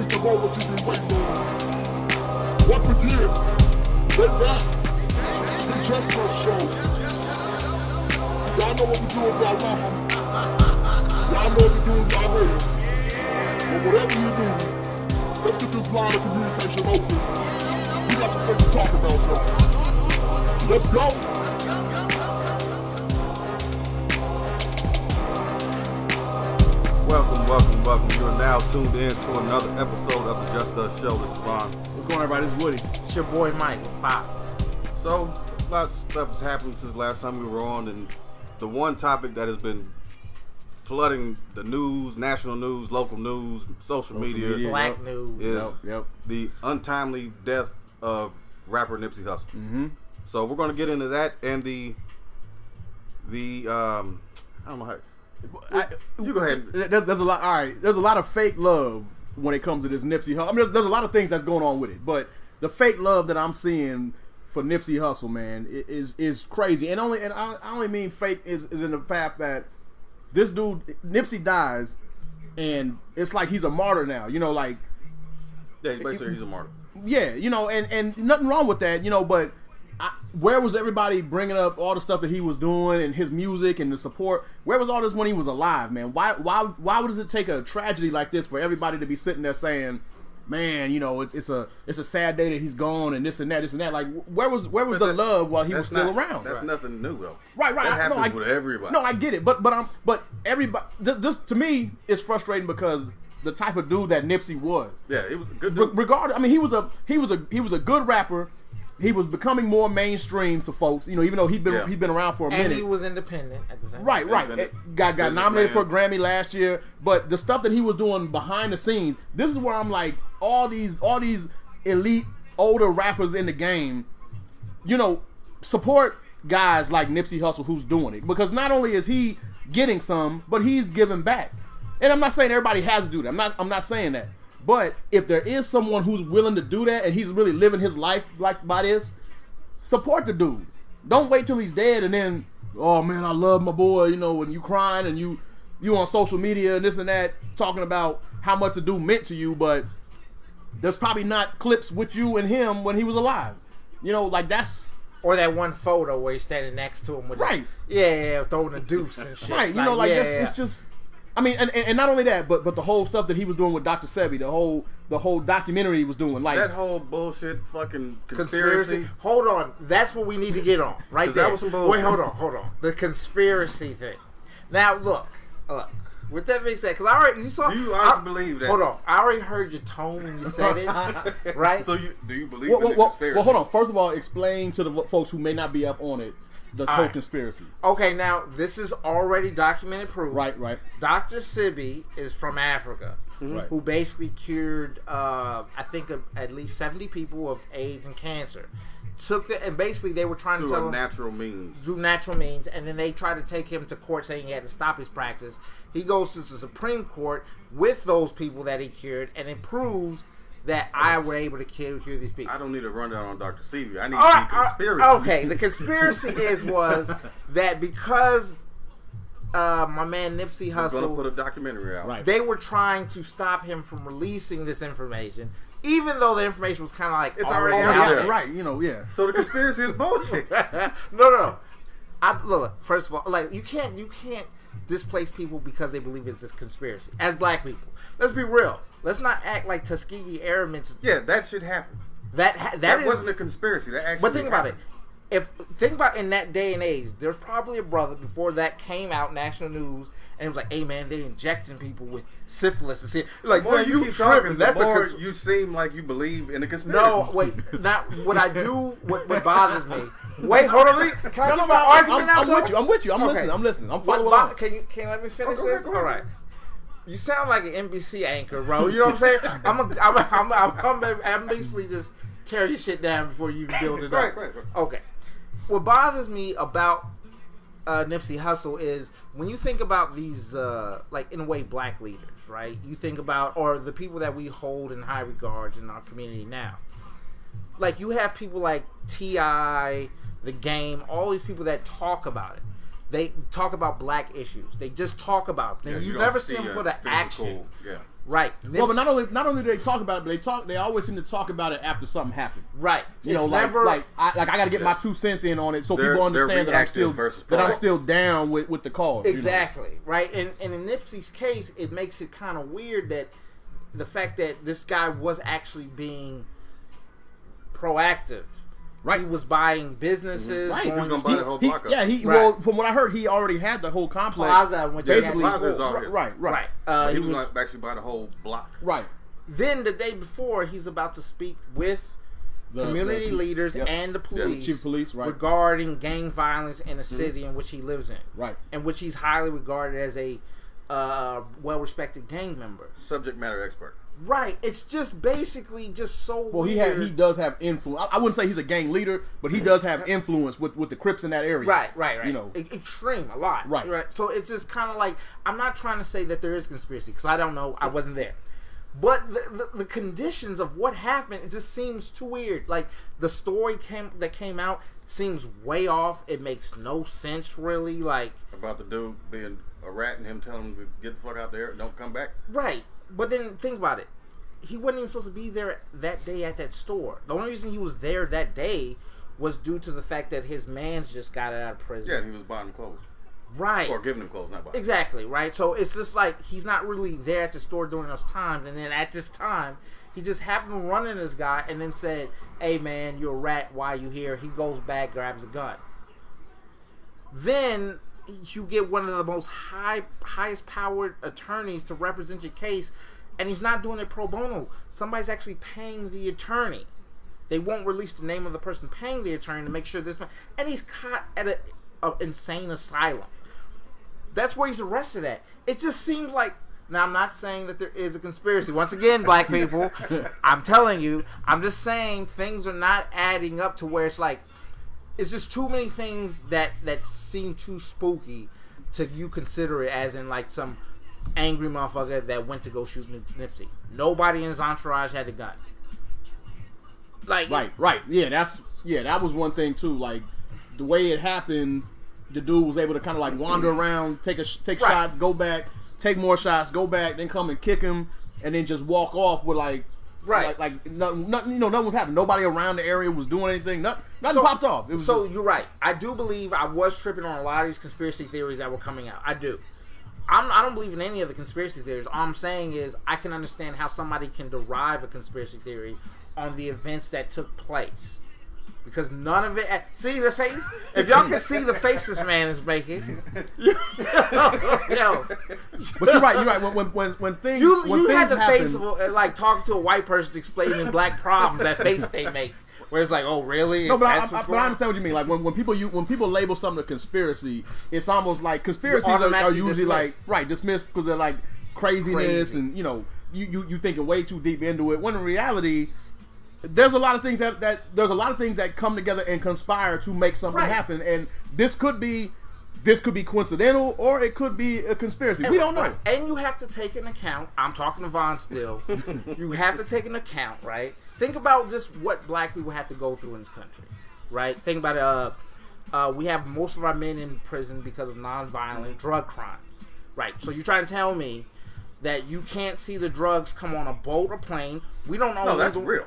is the moment you've been waiting on. Once again, they back. The Just Us Show. Y'all know what we do if y'all love them. Y'all know what we do if y'all hate them. But whatever you do, let's get this line of communication open. We got some things to talk about, y'all. Let's go. Welcome. You are now tuned in to another episode of the Just Us Show. This is Vaughn. What's going on, everybody? This is Woody. It's your boy Mike. What's pop? So, lots of stuff has happened since last time we were on, and the one topic that has been flooding the news, national news, local news, social media, Black news, is the untimely death of rapper Nipsey Hussle. Mm-hmm. So we're going to get into that and the I don't know how. You go ahead. There's a lot. All right. There's a lot of fake love when it comes to this Nipsey Hussle. I mean, there's a lot of things that's going on with it, but the fake love that I'm seeing for Nipsey Hussle, man, is crazy. And I only mean fake is in the fact that this dude Nipsey dies, and it's like he's a martyr now. You know, like basically he's a martyr. Yeah, you know, and nothing wrong with that, you know, but where was everybody bringing up all the stuff that he was doing and his music and the support? Where was all this when he was alive, man? Why does it take a tragedy like this for everybody to be sitting there saying, man, you know, it's a sad day that he's gone and this and that. Like, where was the love while he was still around? That's nothing new though. Right. That happens with everybody. No, I get it, but everybody. This to me is frustrating because the type of dude that Nipsey was. Yeah, it was a good dude. Regardless, I mean, he was a good rapper. He was becoming more mainstream to folks, you know, even though he'd been around for a minute. And he was independent at the same time. Right. Got nominated for a Grammy last year, but the stuff that he was doing behind the scenes, this is where I'm like, all these elite older rappers in the game, you know, support guys like Nipsey Hussle who's doing it, because not only is he getting some, but he's giving back. And I'm not saying everybody has to do that. I'm not saying that. But if there is someone who's willing to do that and he's really living his life like by this, support the dude. Don't wait till he's dead and then, oh man, I love my boy, you know, when you crying and you on social media and this and that talking about how much the dude meant to you, but there's probably not clips with you and him when he was alive. You know, like that's... Or that one photo where he's standing next to him with throwing the deuce and shit. Right, you know, it's just... I mean, and not only that, but the whole stuff that he was doing with Dr. Sebi, the whole documentary he was doing, like that whole bullshit fucking conspiracy. Hold on, that's what we need to get on right there. That was some bullshit. Wait, hold on. The conspiracy thing. Now look. With that being said, because I already Do you honestly believe that? Hold on, I already heard your tone when you said it, right? So do you believe in the conspiracy? Well, hold on. First of all, explain to the folks who may not be up on it. The whole conspiracy. Okay, now this is already documented proof. Right. Dr. Sebi is from Africa, who basically cured, I think, at least 70 people of AIDS and cancer. And basically they were trying to tell him natural means. Through natural means, and then they tried to take him to court saying he had to stop his practice. He goes to the Supreme Court with those people that he cured, and it proves that I were able to cure these people. I don't need a rundown on Dr. Sebi. I need the conspiracy. Okay, the conspiracy was that because my man Nipsey Hussle was going to put a documentary out. Right. They were trying to stop him from releasing this information, even though the information was kind of like it's already out there. Right, you know, yeah. So the conspiracy is bullshit. No. Look, first of all, like you can't displace people because they believe it's this conspiracy. As black people, let's be real. Let's not act like Tuskegee Airmen. Yeah, that should happen. That wasn't a conspiracy. That actually. But think about it. Think about in that day and age, there's probably a brother before that came out national news, and it was like, "Hey man, they injecting people with syphilis and shit." Like, the more you keep tripping. Talking, That's the more you seem like you believe in the conspiracy. No, wait. Not what I do. What bothers me. Wait, hold on. Can I get my argument out? I'm with you. I'm listening. I'm following along. Can you let me finish this? Go ahead. All right. You sound like an NBC anchor, bro. You know what I'm saying? I'm basically just tear your shit down before you build it up. Right. Okay. What bothers me about Nipsey Hussle is when you think about these, like in a way, black leaders, right? You think about, or the people that we hold in high regards in our community now. Like you have people like T.I., The Game, all these people that talk about it. They talk about black issues. They just talk about it. And you never see them put an action. Yeah. Right. Well, but not only do they talk about it, but they always seem to talk about it after something happened. Right. You know, I got to get my 2 cents in on it so people understand that I'm still down with the cause. Exactly. You know? Right. And in Nipsey's case, it makes it kind of weird that the fact that this guy was actually being proactive. Right. He was buying businesses. Right. He was going to buy the whole block up. Yeah, well, from what I heard, he already had the whole complex. Plaza, which basically, Plaza's all here. Right. He was going to actually buy the whole block. Right. Then the day before, he's about to speak with community leaders and the police, chief of police, right, regarding gang violence in the city in which he lives in. Right. In which he's highly regarded as a well-respected gang member. Subject matter expert. Right. It's just basically just so weird. He does have influence. I wouldn't say he's a gang leader, but he does have influence with the Crips in that area. Right. You know, extreme a lot. Right. So it's just kind of like, I'm not trying to say that there is conspiracy because I don't know. I wasn't there. But the conditions of what happened, it just seems too weird. Like the story that came out seems way off. It makes no sense really. Like about the dude being a rat and him telling him to get the fuck out there, don't come back. Right. But then think about it. He wasn't even supposed to be there that day at that store. The only reason he was there that day was due to the fact that his man's just got out of prison. Yeah, and he was buying clothes. Right. Or giving them clothes, not buying. Exactly, right? So it's just like he's not really there at the store during those times. And then at this time, he just happened to run into this guy and then said, hey, man, you're a rat. Why are you here? He goes back, grabs a gun. Then you get one of the most highest powered attorneys to represent your case, and he's not doing it pro bono. Somebody's actually paying the attorney. They won't release the name of the person paying the attorney to make sure this man, and he's caught at an insane asylum. That's where he's arrested at. It just seems like, now I'm not saying that there is a conspiracy. Once again, black people, I'm telling you, I'm just saying things are not adding up to where it's like, it's just too many things that seem too spooky to you consider it as in like some angry motherfucker that went to go shoot Nipsey. Nobody in his entourage had a gun. Like right. Yeah, that was one thing too. Like the way it happened, the dude was able to kind of like wander around, take shots, go back, take more shots, go back, then come and kick him, and then just walk off with like nothing, nothing was happening. Nobody around the area was doing anything. Nothing popped off. It was you're right. I do believe I was tripping on a lot of these conspiracy theories that were coming out. I do. I don't believe in any of the conspiracy theories. All I'm saying is I can understand how somebody can derive a conspiracy theory on the events that took place. Because none of it... See the face? If y'all can see the face this man is making... Yo. But you're right. When things You things had the happen, face of like talking to a white person explaining black problems, that face they make. Where it's like, oh, really? No, but I understand what you mean. Like when people label something a conspiracy, it's almost like conspiracies are usually dismissed because they're like craziness and you thinking way too deep into it. When in reality, there's a lot of things that come together and conspire to make something happen, and this could be coincidental or it could be a conspiracy. We don't know. Right. And you have to take into account, I'm talking to Vaughn still, you have to take into account, right? Think about just what black people have to go through in this country, right? Think about we have most of our men in prison because of nonviolent drug crimes, right? So you're trying to tell me that you can't see the drugs come on a boat or plane. We don't know. No, that's real.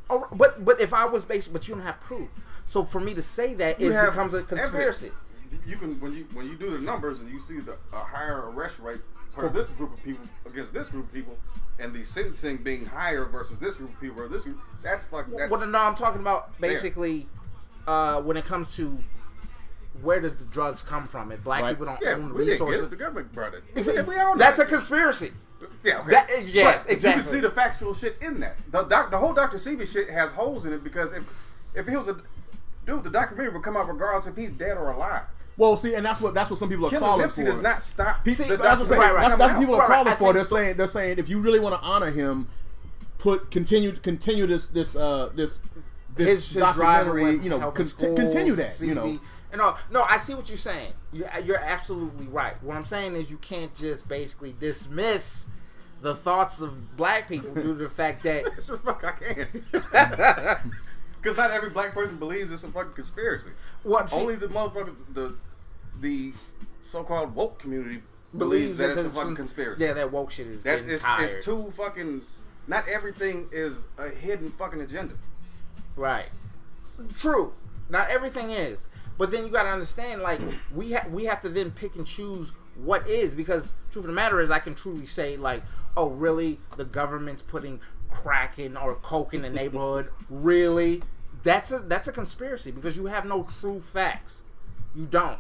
Oh, but if I was based, but you don't have proof. So for me to say that, it becomes a conspiracy. Evidence. You can when you do the numbers and you see a higher arrest rate for this group of people against this group of people, and the sentencing being higher versus this group of people or this group, that's fucking. Well, no, I'm talking about basically when it comes to where does the drugs come from? If black people don't own the resources, the government brought it. That's a conspiracy. Yeah, okay. Yes, but exactly. You can see the factual shit in that. The whole Dr. Sebi shit has holes in it because if he was a dude, the documentary would come out regardless if he's dead or alive. Well, see, and that's what some people are calling for. Nipsey does not stop. That's what people are calling for. They're saying if you really want to honor him, continue this documentary. Continue that. No, I see what you're saying. You're absolutely right. What I'm saying is you can't just basically dismiss the thoughts of black people due to the fact that it's just fuck I can. Because not every black person believes it's a fucking conspiracy. Only the motherfuckers, the so-called woke community believes that it's a fucking conspiracy. Yeah, that woke shit is getting tired. It's too fucking. Not everything is a hidden fucking agenda. Right. True. Not everything is. But then you got to understand, like, we have to then pick and choose what is, because truth of the matter is, I can truly say, like, oh, really? The government's putting crack in or coke in the neighborhood? Really? That's a conspiracy, because you have no true facts. You don't.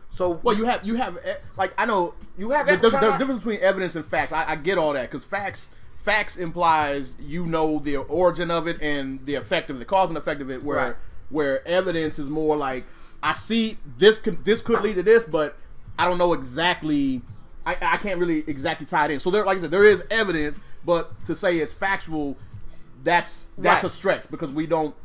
So well, you have like, I know you have. There's a difference between evidence and facts. I get all that, because facts implies the origin of it and the effect of it, the cause and effect of it. Where evidence is more like, I see this could lead to this, but I don't know exactly. I can't really exactly tie it in. So there, like I said, there is evidence, but to say it's factual, that's a stretch, because we don't.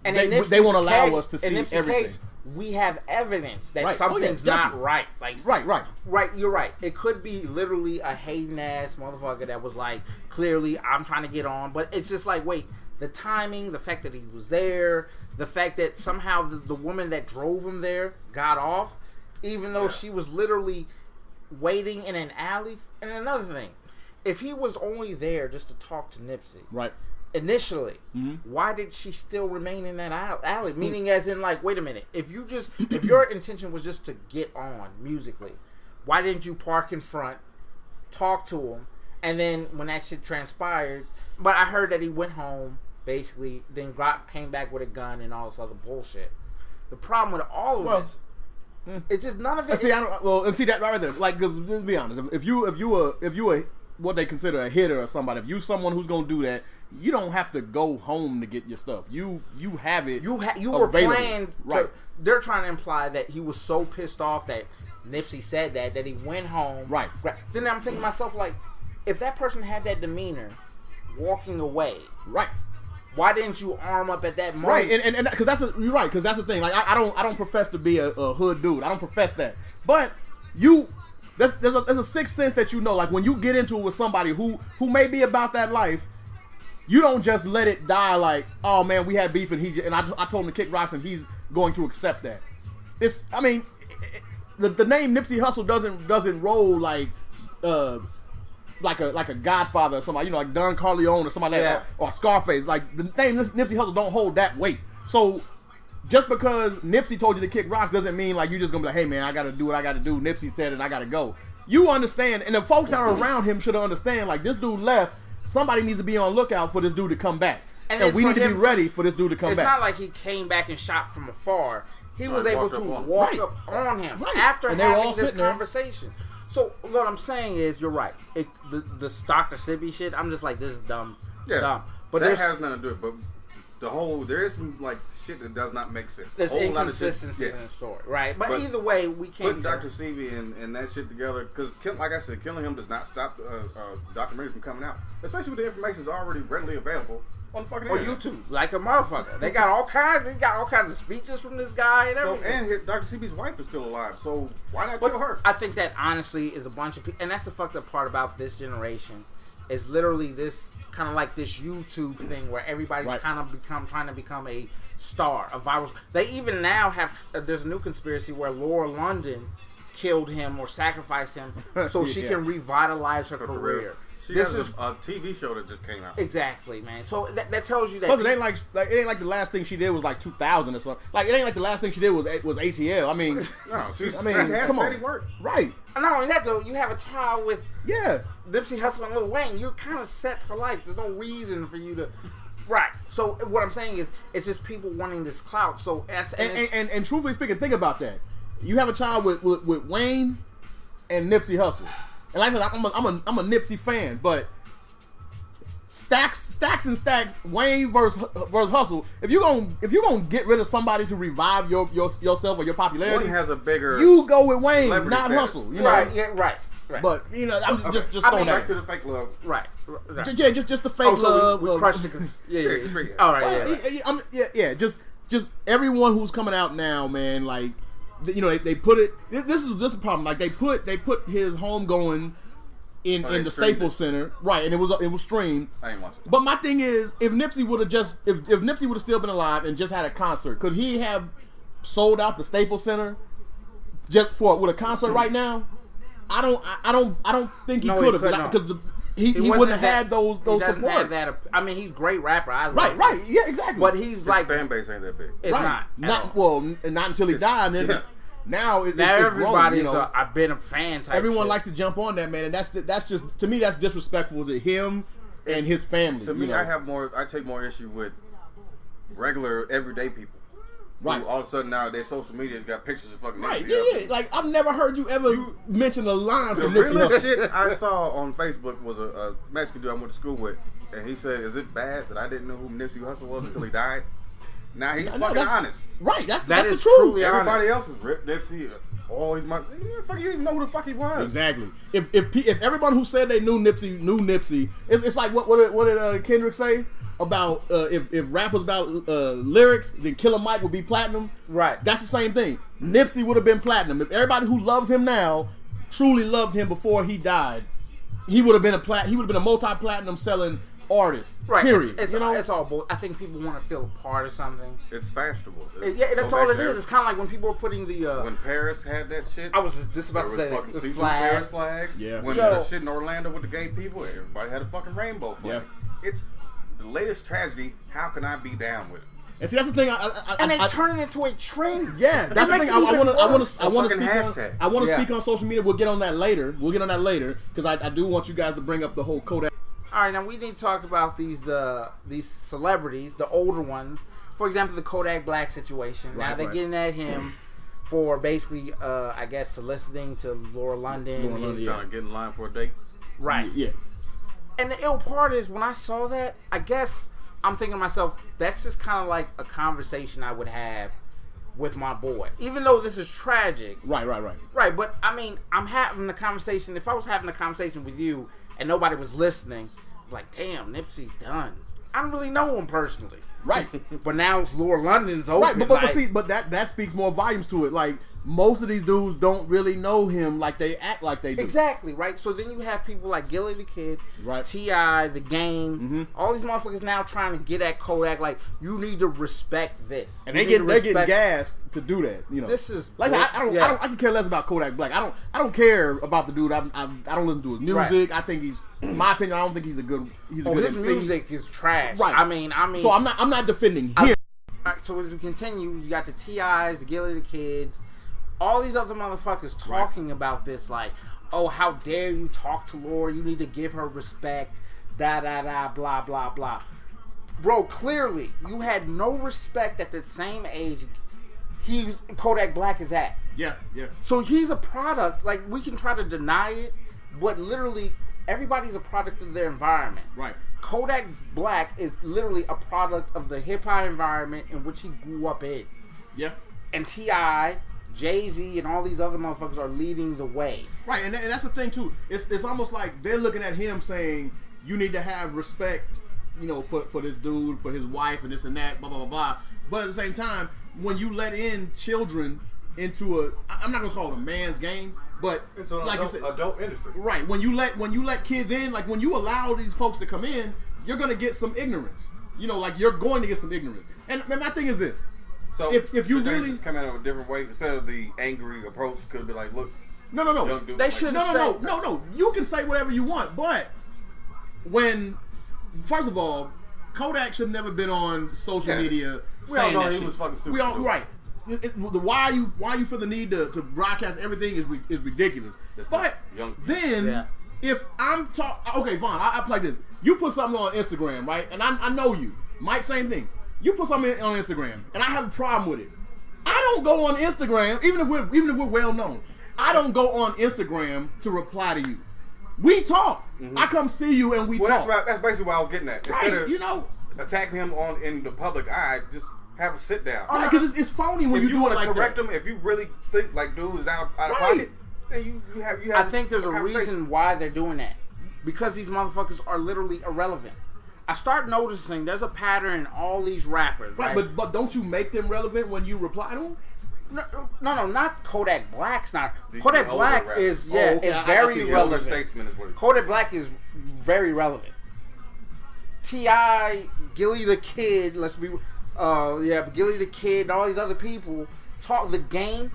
And they won't allow us to see everything. Case, we have evidence that something's not right. Like right. You're right. It could be literally a hating ass motherfucker that was like, clearly I'm trying to get on, but it's just like, wait, the timing, the fact that he was there, the fact that somehow the woman that drove him there got off, even though she was literally waiting in an alley. And another thing, if he was only there just to talk to Nipsey, right? Initially, why did she still remain in that alley? Meaning, as in, like, wait a minute. If your intention was just to get on musically, why didn't you park in front, talk to him, and then when that shit transpired? But I heard that he went home, basically, then came back with a gun and all this other bullshit. The problem with all of this, it's just none of it. See, see that right there. Like, because let's be honest, if you were what they consider a hitter or somebody, if you someone who's gonna do that, you don't have to go home to get your stuff. You have it. You were planned. Right. They're trying to imply that he was so pissed off that Nipsey said that he went home. Right. Then I'm thinking to myself, like, if that person had that demeanor, walking away. Right. Why didn't you arm up at that moment? Right, and because you're right, because that's the thing. Like, I don't profess to be a hood dude. I don't profess that. But there's a sixth sense that like, when you get into it with somebody who may be about that life, you don't just let it die. Like, oh man, we had beef and I told him to kick rocks and he's going to accept that. The name Nipsey Hussle doesn't roll like a Godfather or somebody, like Don Corleone or somebody like that, or Scarface. Like, the name Nipsey Hussle don't hold that weight. So just because Nipsey told you to kick rocks doesn't mean like you're just gonna be like, hey man, I gotta do what I gotta do. Nipsey said it, and I gotta go. You understand, and the folks that are around him should understand. Like, this dude left. Somebody needs to be on lookout for this dude to come back, and we need to be ready for this dude to come back. It's not like he came back and shot from afar. He was able to walk up on him after having this conversation. So what I'm saying is, you're right. The Dr. Sibby shit, I'm just like, this is dumb. Yeah, dumb. But that has nothing to do with it. But there is some like shit that does not make sense. There's inconsistencies in the story, right? But either way, we can't put Dr. Sebi and that shit together, because, like I said, killing him does not stop documentary from coming out, especially when the information is already readily available on the fucking internet. YouTube, like a motherfucker. They got all kinds of speeches from this guy and everything. And Dr. Sebi's wife is still alive, so why not kill her? I think that honestly is a bunch of people, and that's the fucked up part about this generation, is literally this kind of like this YouTube thing where everybody's kind of trying to become a star, a viral. They even now have there's a new conspiracy where Laura London killed him or sacrificed him so she can revitalize her career. This is a TV show that just came out. Exactly, man. So that tells you that. Plus, it ain't like the last thing she did was like 2000 or something. Like, it ain't like the last thing she did was ATL. I mean, no, she has steady work. Right. And not only that, though, you have a child with Nipsey Hussle and Lil Wayne. You're kind of set for life. There's no reason for you to. Right. So what I'm saying is, it's just people wanting this clout. So and truthfully speaking, think about that. You have a child with Wayne and Nipsey Hussle. And like I said, I'm a Nipsey fan, but stacks, Wayne versus Hussle. If you gonna get rid of somebody to revive yourself or your popularity, Wayne has a bigger. You go with Wayne, not Hussle. You know? Right. Yeah. Right. But I'm just throwing back to the fake love. Right. Yeah, just the fake love. We crushed the yeah. All right. Yeah. Just everyone who's coming out now, man. Like, they put it. This is a problem. Like, they put his home going in the Staples Center, right? And it was streamed. I ain't watching it. But my thing is, if Nipsey would have if Nipsey would have still been alive and just had a concert, could he have sold out the Staples Center just with a concert right now? I don't think he No, could have he couldn't, because no. he wouldn't have had those He doesn't support. have that. I mean, he's a great rapper. I love him. Right, yeah, exactly. But he's His like, fan base ain't that big. it's right. not. At all. Not until he died. And then yeah. now it's Everybody's growing, you know? I've been a fan type. Everyone shit. likes to jump on that, man, and that's just, to me, that's disrespectful to him and his family. To me, you know? I take more issue with regular, everyday people. Right. Who all of a sudden now their social media's got pictures of fucking Right, Nipsey up. yeah. Like, I've never heard you ever mention a line The from Nipsey realest Hussle. shit I saw on Facebook was a Mexican dude I went to school with, and he said, "Is it bad that I didn't know who Nipsey Hussle was until he died?" Now he's No, fucking that's honest. Right, that's That the is truth. truly Everybody else is Rip Nipsey. Oh, he's my fuck. You didn't even know who the fuck he was. Exactly. If everyone who said they knew Nipsey, it's like what did Kendrick say about if rappers about lyrics, then Killer Mike would be platinum. Right. That's the same thing. Nipsey would have been platinum. If everybody who loves him now truly loved him before he died, he would have been a multi-platinum selling artist. Right. Period. It's, you know? it's all bull. I think people want to feel a part of something. It's fashionable. Yeah, that's Go all back it there. is. It's kind of like when people were putting the. When Paris had that shit. I was just about to there say was that. fucking The see-through flag. Paris flags. Yeah. When Yo. the shit in Orlando with the gay people, everybody had a fucking rainbow flag. Yeah. It's the latest tragedy. How can I be down with it? And see, that's the thing. And they turn it into a trend. Yeah, that's the makes thing. it I even want worse. to fucking speak hashtag. on. I want to Yeah. speak on social media. We'll get on that later. Because I do want you guys to bring up the whole Kodak. All right, now we need to talk about these celebrities, the older ones. For example, the Kodak Black situation. Now Right, they're right. getting at him for basically, I guess, soliciting to Laura London. Laura London, yeah. Trying to get in line for a date. Right. Yeah. And the ill part is when I saw that, I guess I'm thinking to myself, that's just kind of like a conversation I would have with my boy. Even though this is tragic. Right. Right, but I mean, I'm having a conversation. If I was having a conversation with you and nobody was listening, I'm like, damn, Nipsey done. I don't really know him personally. Right. But now it's Laura London's open. Right, but like, see, but that speaks more volumes to it. Like, most of these dudes don't really know him like they act like they do. exactly, right? So then you have people like Gilly the Kid, Right. T.I., The Game, all these motherfuckers now trying to get at Kodak, like, you need to respect this. And You they're need to getting respect- gassed to do that. You know, This is like I don't yeah. I can care less about Kodak Black. I don't care about the dude. I don't listen to his music. Right. I think he's, in my opinion, I don't think he's a good. He's a Oh, good his MC. music is trash. Right. I mean. So I'm not defending him. All right, so as we continue, you got the T.I.s, the Gilly the Kids, all these other motherfuckers talking about this, like, oh, how dare you talk to Laura? You need to give her respect. Da da da, blah blah blah. Bro, clearly you had no respect at the same age Kodak Black is at. Yeah. So he's a product. Like, we can try to deny it, but literally everybody's a product of their environment. Right. Kodak Black is literally a product of the hip hop environment in which he grew up in. Yeah. And T.I., Jay-Z, and all these other motherfuckers are leading the way. Right, and that's the thing too. It's almost like they're looking at him saying, "You need to have respect, you know, for this dude, for his wife, and this and that, blah blah blah blah." But at the same time, when you let in children into I'm not gonna call it a man's game, but It's an like adult, you said, adult industry. right? When you let kids in, like when you allow these folks to come in, you're gonna get some ignorance. You know, like you're going to get some ignorance. And my thing is this. So If you should they really- just come in a different way instead of the angry approach, could be like, look, No. young dude, They like, should- No. You can say whatever you want, but when, first of all, Kodak should have never been on social Yeah. media We all saying know that he shit. was fucking stupid We all to do it. right. Why you feel the need to broadcast everything is ridiculous. It's But not young people. then Yeah. if I'm okay, Vaughn, I play this. You put something on Instagram, right? And I know you, Mike. Same thing. You put something on Instagram, and I have a problem with it. I don't go on Instagram, even if we're well known. I don't go on Instagram to reply to you. We talk. I come see you and we Well, talk. that's basically what I was getting at. Instead Right, of you know, attacking him in the public eye, just have a sit down. right? Because it's phony when If you do want it to like correct that. him, if you really think like dude is out of Right. pocket, then you have. I think there's a conversation. reason why they're doing that. Because these motherfuckers are literally irrelevant. I start noticing there's a pattern in all these rappers, right? Right, but don't you make them relevant when you reply to them? No, not Kodak Black's not. The Kodak older Black rappers. is, Oh, okay, it's I very see. The older relevant. statesman is what it's Kodak Black is very relevant. T.I., Gilly the Kid, Gilly the Kid, and all these other people talk. The Game,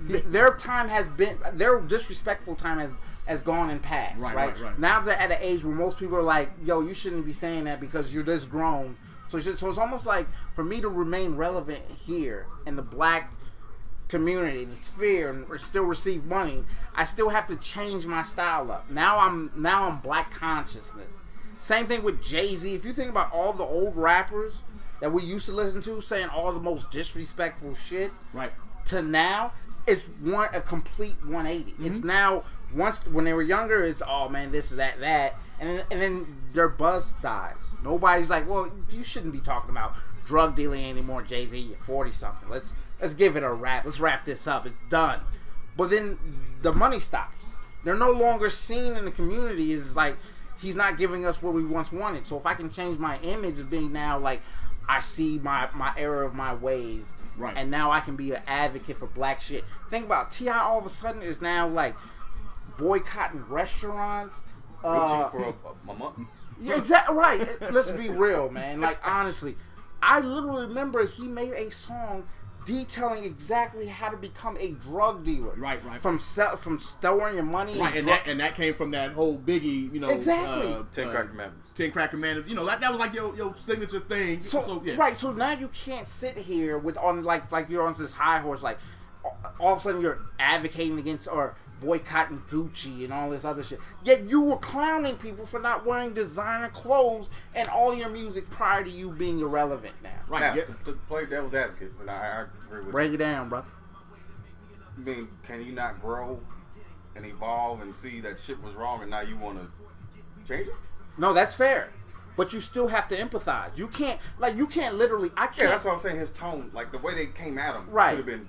their time has been, their disrespectful time has gone and passed. Right. Now they're at an age where most people are like, yo, you shouldn't be saying that because you're this grown. So it's almost like for me to remain relevant here in the black community, the sphere, and still receive money, I still have to change my style up. Now I'm black consciousness. Same thing with Jay-Z. If you think about all the old rappers that we used to listen to saying all the most disrespectful shit, right, to now, it's a complete 180. Mm-hmm. It's now, when they were younger, it's, oh man, this, that, and then their buzz dies. Nobody's like, well, you shouldn't be talking about drug dealing anymore, Jay-Z. You're 40-something. Let's give it a wrap. Let's wrap this up. It's done. But then the money stops. They're no longer seen in the community as like, he's not giving us what we once wanted. So if I can change my image of being now like, I see my error of my ways, right, and now I can be an advocate for black shit. Think about T.I. all of a sudden is now like boycotting restaurants. For a month. Yeah, exactly right. Let's be real, man. Like honestly, I literally remember he made a song detailing exactly how to become a drug dealer. Right. From storing your money. Right, and that came from that whole Biggie, exactly. 10 Crack Commandments. 10 Crack Commandments. That was like your signature thing. So yeah. Right. So now you can't sit here with like you're on this high horse, like all of a sudden you're advocating against or boycotting Gucci and all this other shit. Yet you were clowning people for not wearing designer clothes and all your music prior to you being irrelevant now. Right. Now, to play devil's advocate, and I agree with you. Break it down, bro. I mean, can you not grow and evolve and see that shit was wrong and now you want to change it? No, that's fair. But you still have to empathize. You can't literally, I can't. Yeah, that's what I'm saying. His tone, like the way they came at him, right, could have been.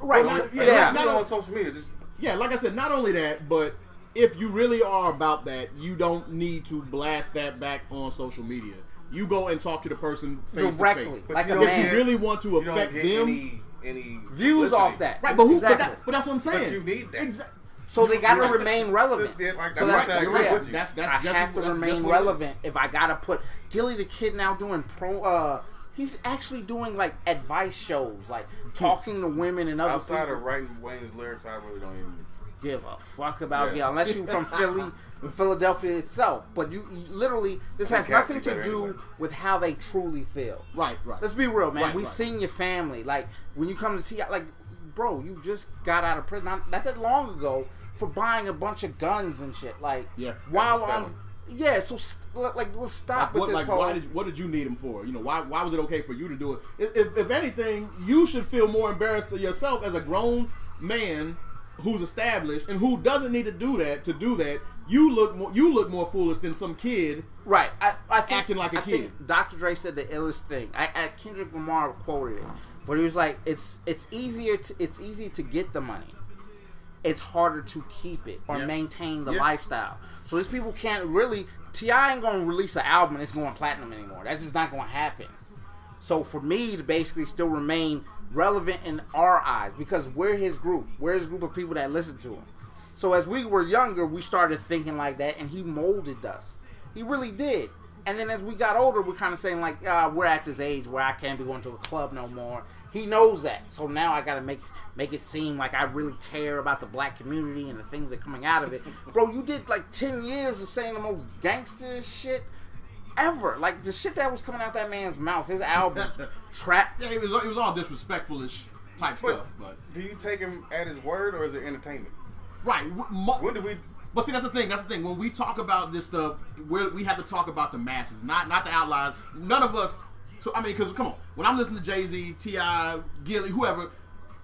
Right. Well, not on social media, just. Yeah, like I said, not only that, but if you really are about that, you don't need to blast that back on social media. You go and talk to the person face directly, to face. like if you really want to affect them, any views publicity off that. Right, but exactly. but that's what I'm saying. But you need that. Exactly. So they got to remain relevant. That's I have to remain relevant if I got to put Gilly the Kid now doing he's actually doing like advice shows, like talking to women and other outside people. of writing Wayne's lyrics, I really don't even give a fuck about unless you're from Philadelphia itself. But you literally, this has nothing to do with how they truly feel. Right. Let's be real, man. Right, we seen your family. Like when you come to T.I., like, bro, you just got out of prison not that long ago for buying a bunch of guns and shit. Like, so let's stop with this whole. What did you need him for? Why was it okay for you to do it? If anything, you should feel more embarrassed to yourself as a grown man who's established and who doesn't need to do that. To do that, you look more foolish than some kid. Right. I think, acting like a kid. Think Dr. Dre said the illest thing. Kendrick Lamar quoted it, but he was like, "It's easy to get the money. It's harder to keep it or maintain the lifestyle." So these people can't really. T.I. ain't gonna release an album and it's going platinum anymore. That's just not gonna happen. So for me to basically still remain relevant in our eyes, because we're his group of people that listen to him. So as we were younger, we started thinking like that, and he molded us. He really did. And then as we got older, we're kind of saying like, we're at this age where I can't be going to a club no more. He knows that. So now I gotta make it seem like I really care about the black community and the things that are coming out of it. Bro, you did like 10 years of saying the most gangster shit ever. Like the shit that was coming out that man's mouth, his albums, trap. Yeah, it was all disrespectful-ish type stuff. But do you take him at his word or is it entertainment? Right. When do we? But see, that's the thing. When we talk about this stuff, we have to talk about the masses, not the outliers. None of us. So I mean, because come on, when I'm listening to Jay-Z, T.I., Gilly, whoever,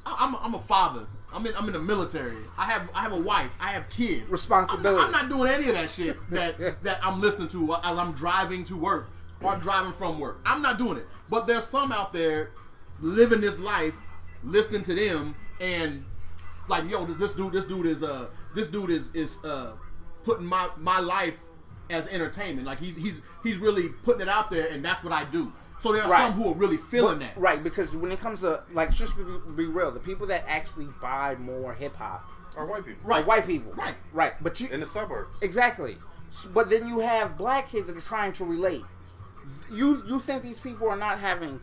I'm a father. I'm in the military. I have a wife. I have kids. Responsibility. I'm not doing any of that shit that I'm listening to as I'm driving to work or driving from work. I'm not doing it. But there's some out there living this life, listening to them, and like, yo, this dude is putting my life as entertainment. Like he's really putting it out there, and that's what I do. So there are some who are really feeling that. Right, because when it comes to, like, just to be real, the people that actually buy more hip-hop are white people. Right. Are white people. Right. But in the suburbs. Exactly. But then you have black kids that are trying to relate. You think these people are not having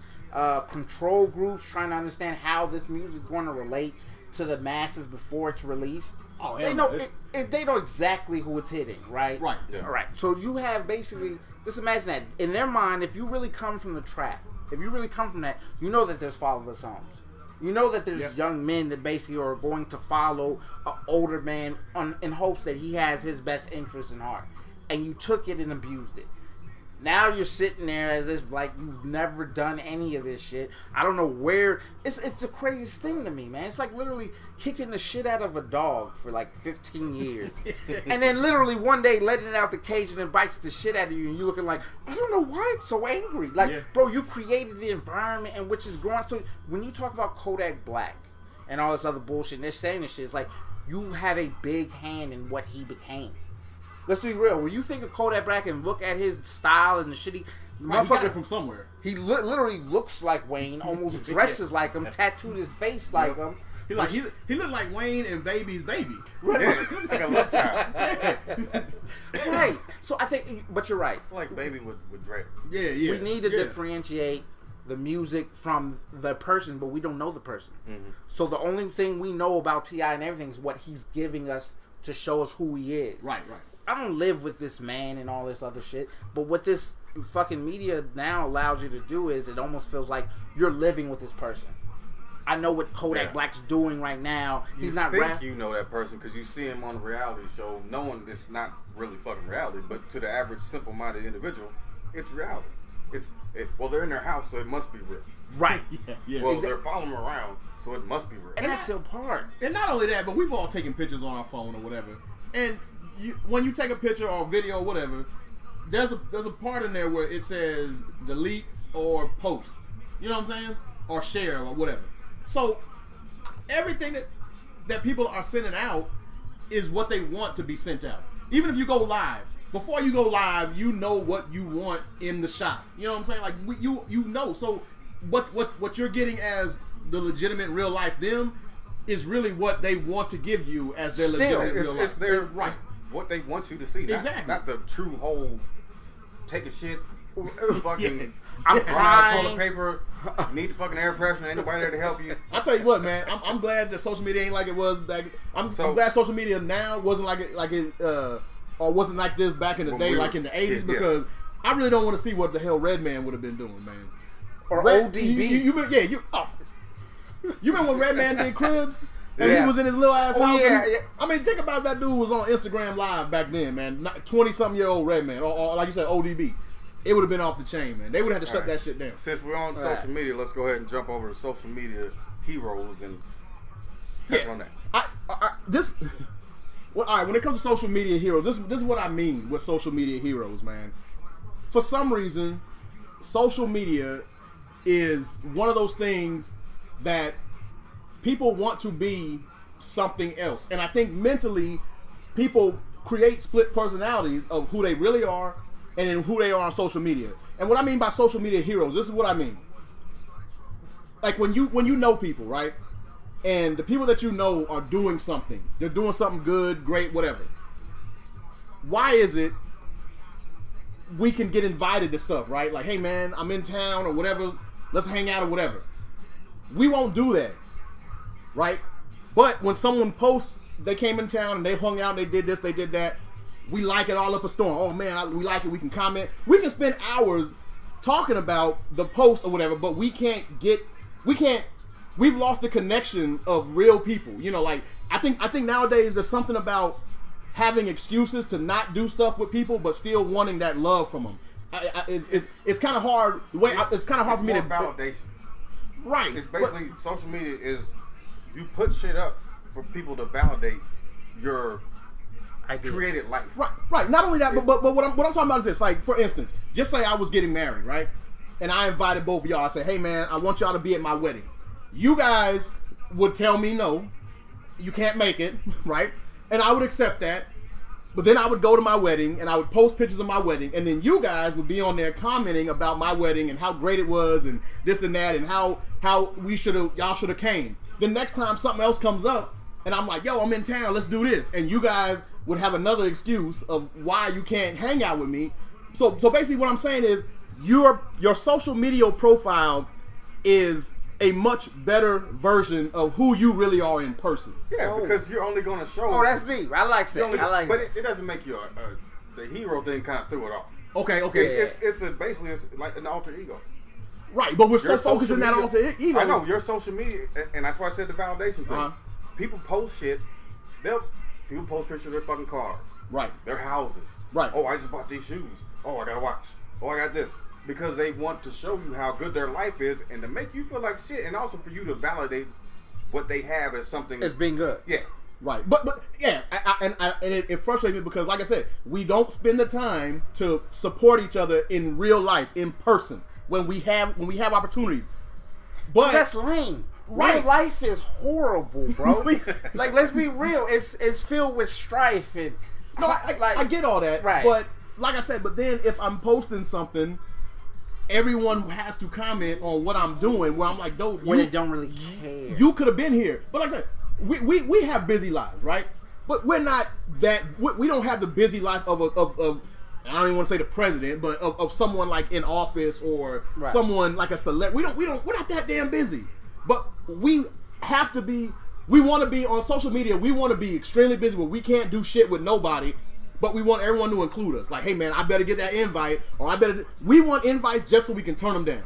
control groups trying to understand how this music is going to relate to the masses before it's released. Oh, they hell know no, they know exactly who it's hitting, right? Right. Yeah. All right. So you have basically, just imagine that in their mind, if you really come from the trap, if you really come from that, you know that there's fatherless homes. You know that there's young men that basically are going to follow an older man in hopes that he has his best interest in heart. And you took it and abused it. Now you're sitting there as if like you've never done any of this shit. I don't know where. It's the craziest thing to me, man. It's like literally kicking the shit out of a dog for like 15 years. And then literally one day letting it out the cage and it bites the shit out of you and you're looking like, I don't know why it's so angry. Like, bro, you created the environment in which is growing. So when you talk about Kodak Black and all this other bullshit, and they're saying this shit, it's like you have a big hand in what he became. Let's be real. When you think of Kodak Black and look at his style and the shit, He got it from somewhere. he literally looks like Wayne, almost dresses like him, tattooed his face like him. He looked like Wayne and Baby's baby. Yeah, like a love child. Right. So I think, but you're right. Like Baby with dread. Yeah. We need to differentiate the music from the person, but we don't know the person. Mm-hmm. So the only thing we know about T.I. and everything is what he's giving us to show us who he is. Right. I don't live with this man and all this other shit, but what this fucking media now allows you to do is it almost feels like you're living with this person. I know what Kodak Black's doing right now. He's not think you know that person because you see him on a reality show, knowing it's not really fucking reality, but to the average simple-minded individual, it's reality. Well, they're in their house, so it must be real. Right. Yeah. Well, they're following him around, so it must be real. And that's still part. And not only that, but we've all taken pictures on our phone or whatever. And when you take a picture or video or whatever, there's a part in there where it says delete or post. You know what I'm saying? Or share or whatever. So everything that people are sending out is what they want to be sent out. Even if you go live, before you go live, you know what you want in the shot. You know what I'm saying? Like you know. So what you're getting as the legitimate real life them is really what they want to give you as their legitimate real life. It's their right. It's what they want you to see. Exactly. Not the true whole. Take a shit. Fucking. I'm crying. Toilet paper. Need the fucking air freshener. Ain't nobody there to help you. I'll tell you what, man. I'm glad that social media ain't like it was back. I'm glad social media now wasn't like it or wasn't like this back in the day, like in the 80s, because I really don't want to see what the hell Redman would have been doing, man. Or ODB. You remember when Redman did Cribs? And he was in his little ass house. Yeah. I mean, think about that dude was on Instagram Live back then, man. 20-something-year-old Redman, or like you said, ODB. It would have been off the chain, man. They would have had to shut that shit down. Since we're on social media, let's go ahead and jump over to social media heroes and touch on that. All right, when it comes to social media heroes, this is what I mean with social media heroes, man. For some reason, social media is one of those things that people want to be something else. And I think mentally, people create split personalities of who they really are and then who they are on social media. And what I mean by social media heroes, this is what I mean. Like when you know people, right? And the people that you know are doing something. They're doing something good, great, whatever. Why is it we can get invited to stuff, right? Like, hey man, I'm in town or whatever. Let's hang out or whatever. We won't do that, right? But when someone posts, they came in town and they hung out, and they did this, they did that, we like it all up a storm. Oh man, we like it. We can comment. We can spend hours talking about the post or whatever, but we've lost the connection of real people. You know, like I think nowadays there's something about having excuses to not do stuff with people, but still wanting that love from them. It's kind of hard. It's kind of hard for me to validation. Right. It's basically social media is you put shit up for people to validate your created life. Right. Not only that, but what I'm talking about is this. Like, for instance, just say I was getting married, right? And I invited both of y'all. I said, hey man, I want y'all to be at my wedding. You guys would tell me no, you can't make it, right? And I would accept that. But then I would go to my wedding and I would post pictures of my wedding, and then you guys would be on there commenting about my wedding and how great it was and this and that and how y'all should have came. The next time something else comes up and I'm like, yo, I'm in town, let's do this. And you guys would have another excuse of why you can't hang out with me. So basically what I'm saying is your social media profile is a much better version of who you really are in person. Yeah, because you're only going to show. Oh, that's deep. I like that. I like but that. it doesn't make you the hero thing. Kind of threw it off. Okay. It's basically like an alter ego. Right, but we're so Your focused in that social alter media- ego. I know your social media, and that's why I said the validation thing. Uh-huh. People post shit. People post pictures of their fucking cars, Right. their houses. Right. Oh, I just bought these shoes. Oh, I got a watch. Oh, I got this. Because they want to show you how good their life is and to make you feel like shit, and also for you to validate what they have as something. It's been good. Yeah. Right, but yeah, and it frustrates me because, like I said, we don't spend the time to support each other in real life, in person, when we have opportunities. But That's lame. Right. Real life is horrible, bro. Like, let's be real. It's filled with strife and no, I get all that, Right. But like I said, but then if I'm posting something, everyone has to comment on what I'm doing. Where I'm like, when they don't really care. You could have been here, but like I said, we have busy lives, right? But we're not that. We don't have the busy life of I don't even want to say the president, but of someone like in office or Right. someone like a celeb. We're not that damn busy. But we have to be. We want to be on social media. We want to be extremely busy where we can't do shit with nobody. But we want everyone to include us. Like, hey man, I better get that invite, or I better. We want invites just so we can turn them down.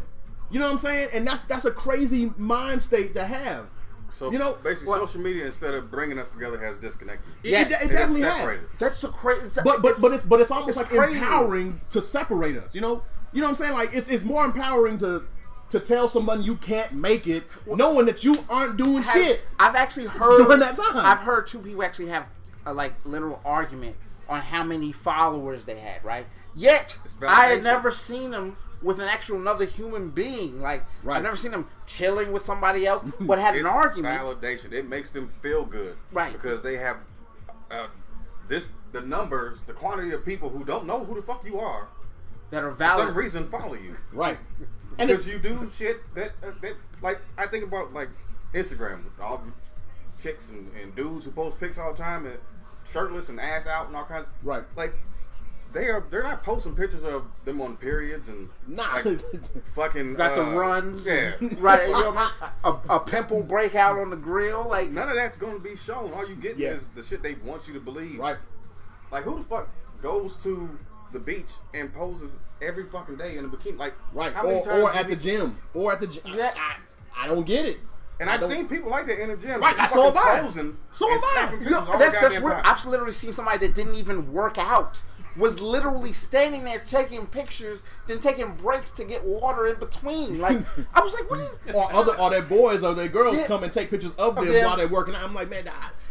You know what I'm saying? And that's a crazy mind state to have. So You know, basically, social media instead of bringing us together has disconnected. It It definitely has has. separated. That's a crazy. But it's almost it's like crazy. empowering to separate us. You know what I'm saying? Like it's more empowering to tell someone you can't make it, knowing that you aren't doing shit. I've actually heard during that time. I've heard two people actually have a literal argument on how many followers they had. Right. Yet It's I had validation. never seen them with an actual another human being. Like Right. I've never seen them chilling with somebody else, but had an It's argument. validation. It makes them feel good, Right. Because they have the numbers, the quantity of people who don't know who the fuck you are, That are for valid. some reason follow you. Right. And Because you do shit that like I think about like Instagram, all the chicks and dudes who post pics all the time and shirtless and ass out and all kinds. Right. Like they're not posting pictures of them on periods and Nah. like, fucking Got the runs. Yeah. Right. You know what I mean? A pimple breakout on the grill. Like None of that's gonna be shown. All you get Yeah. is the shit they want you to believe. Right. Like who the fuck goes to the beach and poses every fucking day in a bikini? Like Right. how many Or times at the gym. Or at the gym. Yeah. I don't get it. And I've seen people like that in the gym. Right, just so have fucking I. posing So and have I. snapping You pictures all the that's goddamn weird. time. I've literally seen somebody that didn't even work out. Was literally standing there taking pictures, then taking breaks to get water in between. Like I was like, "What is?" Or their boys or their girls Yeah. come and take pictures of them them. while they're working out. I'm like, man,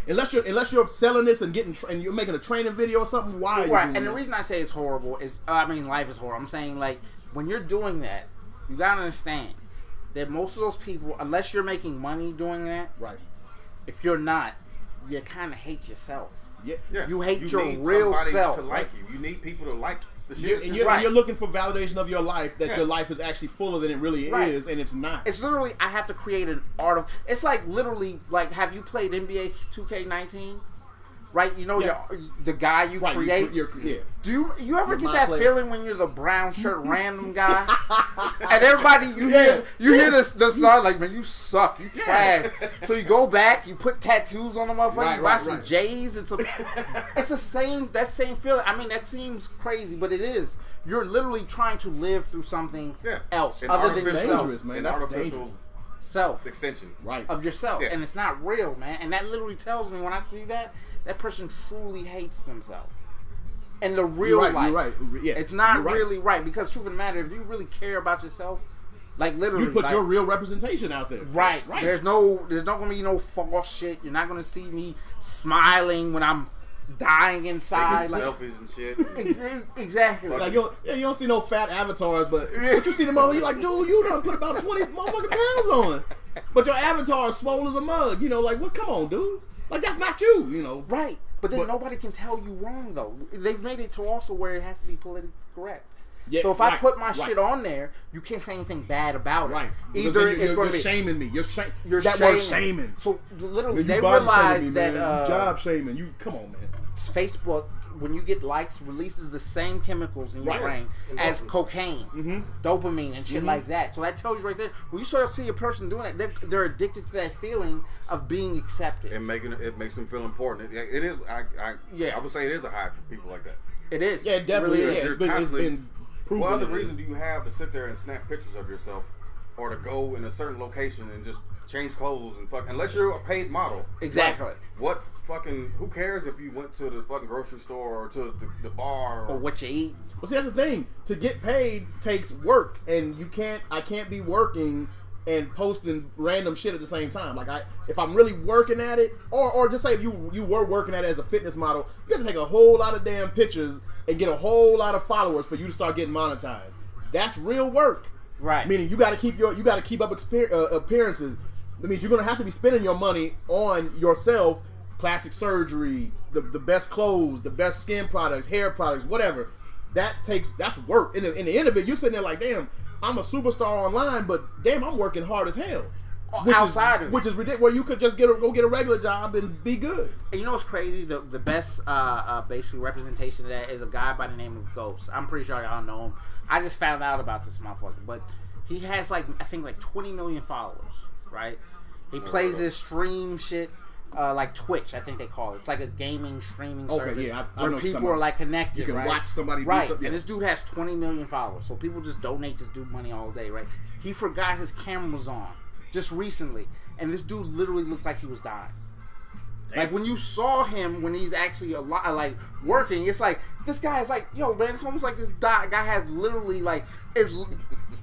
unless you're selling this and and you're making a training video or something, why are you Right, doing and the this? reason I say it's horrible is, life is horrible. I'm saying like when you're doing that, you gotta understand that most of those people, unless you're making money doing that, Right. if you're not, you kind of hate yourself. Yeah. Yeah. You hate your need real somebody self. to like you. You need people to like the shit. You're, that and you you're, like. you're looking for validation of your life that Yeah. your life is actually fuller than it really Right. is, and it's not. It's literally I have to create an art of. It's like literally like have you played NBA 2K19? Right, you know Yeah. the guy you right. create. Yeah. Do you ever You're get my that player. feeling when you're the brown shirt random guy, and everybody you hear the song like, man, you suck, you trash. So you go back, you put tattoos on the motherfucker, Right, you buy right, some right. J's. It's the same feeling. I mean, that seems crazy, but it is. You're literally trying to live through something Yeah. else An other than artificial- dangerous, man. an That's artificial dangerous. self extension. Right. of yourself, Yeah. and it's not real, man. And that literally tells me when I see that person truly hates themselves. In the real You're right, life, you're right. Yeah, it's not you're right. really right because truth of the matter, if you really care about yourself, like literally, You put like, your real representation out there. right. Right. There's not gonna be no false shit. You're not gonna see me smiling when I'm dying inside. Taking Like, selfies and shit. exactly. Like you don't see no fat avatars, but you see them all, you like, dude, you done put about 20 motherfucking pounds on, but your avatar is swole as a mug. You know, like, what? Come on, dude. Like that's not you. You know. Right. But then But- nobody can tell you wrong though. They've made it to also where it has to be politically correct. Yeah, So if I right, put my right. shit on there, you can't say anything bad about it. Right. Because Either then it's going to you're be shaming me. You're that word word shaming. So literally, You they body realized shaming me, that man. You job shaming. You come on, man. Facebook when you get likes, releases the same chemicals in your Right. brain as cocaine, dopamine, and shit like that. So that tells you right there. When you start to see a person doing that, they're addicted to that feeling of being accepted. And it makes them feel important. It is. I would say it is a high for people like that. It is. Yeah, it definitely really is. You're It's been constantly- proven. What other it is. reason do you have to sit there and snap pictures of yourself, or to go in a certain location and just change clothes and fuck? Unless you're a paid model. Exactly. Like, what fucking? Who cares if you went to the fucking grocery store or to the bar Or what you eat. But see, that's the thing. To get paid takes work, and I can't be working and posting random shit at the same time. Like if I'm really working at it, or just say if you were working at it as a fitness model, you have to take a whole lot of damn pictures and get a whole lot of followers for you to start getting monetized. That's real work. Right. Meaning you got to keep up appearances. That means you're gonna have to be spending your money on yourself, plastic surgery, the best clothes, the best skin products, hair products, whatever. That's work. In the end of it, you're sitting there like, damn, I'm a superstar online, but damn, I'm working hard as hell. Outside of it. Which is ridiculous. Where you could just go get a regular job and be good. And you know what's crazy? The best basically representation of that is a guy by the name of Ghost. I'm pretty sure y'all know him. I just found out about this motherfucker, but he has I think 20 million followers, right? He plays this stream shit like Twitch, I think they call it. It's like a gaming streaming service I where know people somebody. are like connected. You can right? watch somebody do right? something. And this dude has 20 million followers, so people just donate this dude money all day, right? He forgot his camera was on just recently, and this dude literally looked like he was dying. Like when you saw him when he's actually like working, it's like this guy is like, yo man, it's almost like this guy has literally like is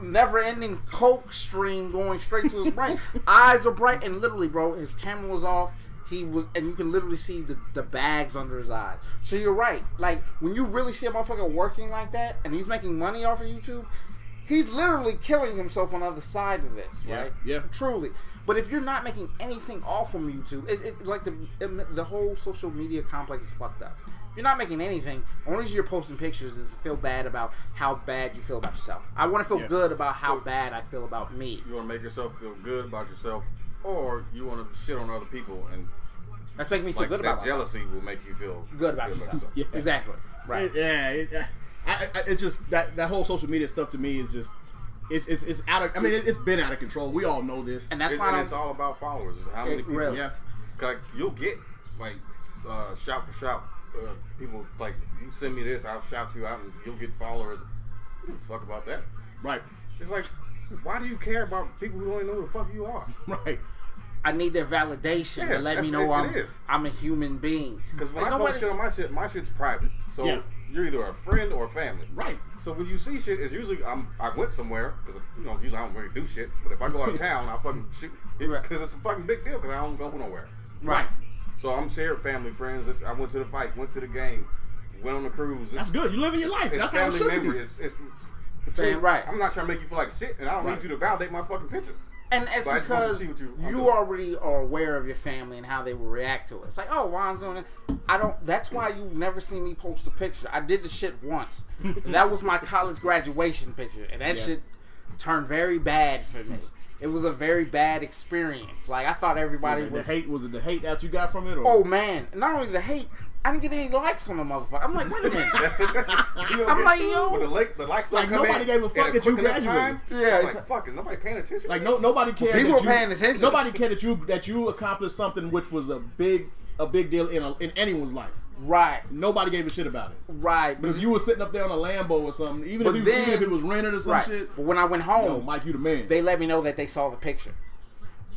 never-ending coke stream going straight to his brain. Eyes are bright, and literally, bro, his camera was off. And you can literally see the bags under his eyes. So you're right. Like when you really see a motherfucker working like that, and he's making money off of YouTube, he's literally killing himself on the other side of this, right? Yeah. Truly. But if you're not making anything off from YouTube, it's like the whole social media complex is fucked up. If you're not making anything, the only reason you're posting pictures is to feel bad about how bad you feel about yourself. I want to feel good about how bad I feel about me. You want to make yourself feel good about yourself, or you want to shit on other people, and That's making me feel like good that about myself. jealousy will make you feel Good about yourself. Yeah. Exactly. Right. It's just that whole social media stuff to me is just it's out of. I mean, it's been out of control. We all know this. And that's why it's all about followers. It's how many people. Really. Yeah. Like you'll get like shout for shout. People like you send me this, I'll shout you out, and you'll get followers. Who the fuck about that? Right. It's like, why do you care about people who don't even know who the fuck you are? Right. I need their validation to let me know I'm a human being. Because when I post shit on my shit's private. So you're either a friend or a family. Right. So when you see shit, it's usually I went somewhere because usually I don't really do shit. But if I go out of town, I fucking shoot because it's a fucking big deal because I don't go nowhere. Right. So I'm sharing family, friends. I went to the fight, went to the game, went on the cruise. That's good. You're living your life. It's That's how it family should be. memory. It's right. I'm not trying to make you feel like shit, and I don't need you to validate my fucking picture. And it's So I just want to because see what I'm you doing. already are aware of your family and how they will react to it. It's like, oh, Juan's doing it. That's why you never see me post a picture. I did the shit once. That was my college graduation picture. And that shit turned very bad for me. It was a very bad experience. Like, I thought everybody Was it the hate that you got from it? Or? Oh, man. Not only the hate, I didn't get any likes on the motherfucker. I'm like, wait a minute. That's it. I'm like, yo. When the likes Like, nobody gave a fuck that you graduated. Yeah, it's like, fuck, is nobody paying attention? Like nobody cared. People that were paying attention. Nobody cared that you accomplished something which was a big deal in anyone's life. Right. Nobody gave a shit about it. Right. But if you were sitting up there on a Lambo or something, even if it was rented or some right. shit. But when I went home, yo, Mike, you the man. they let me know that they saw the picture.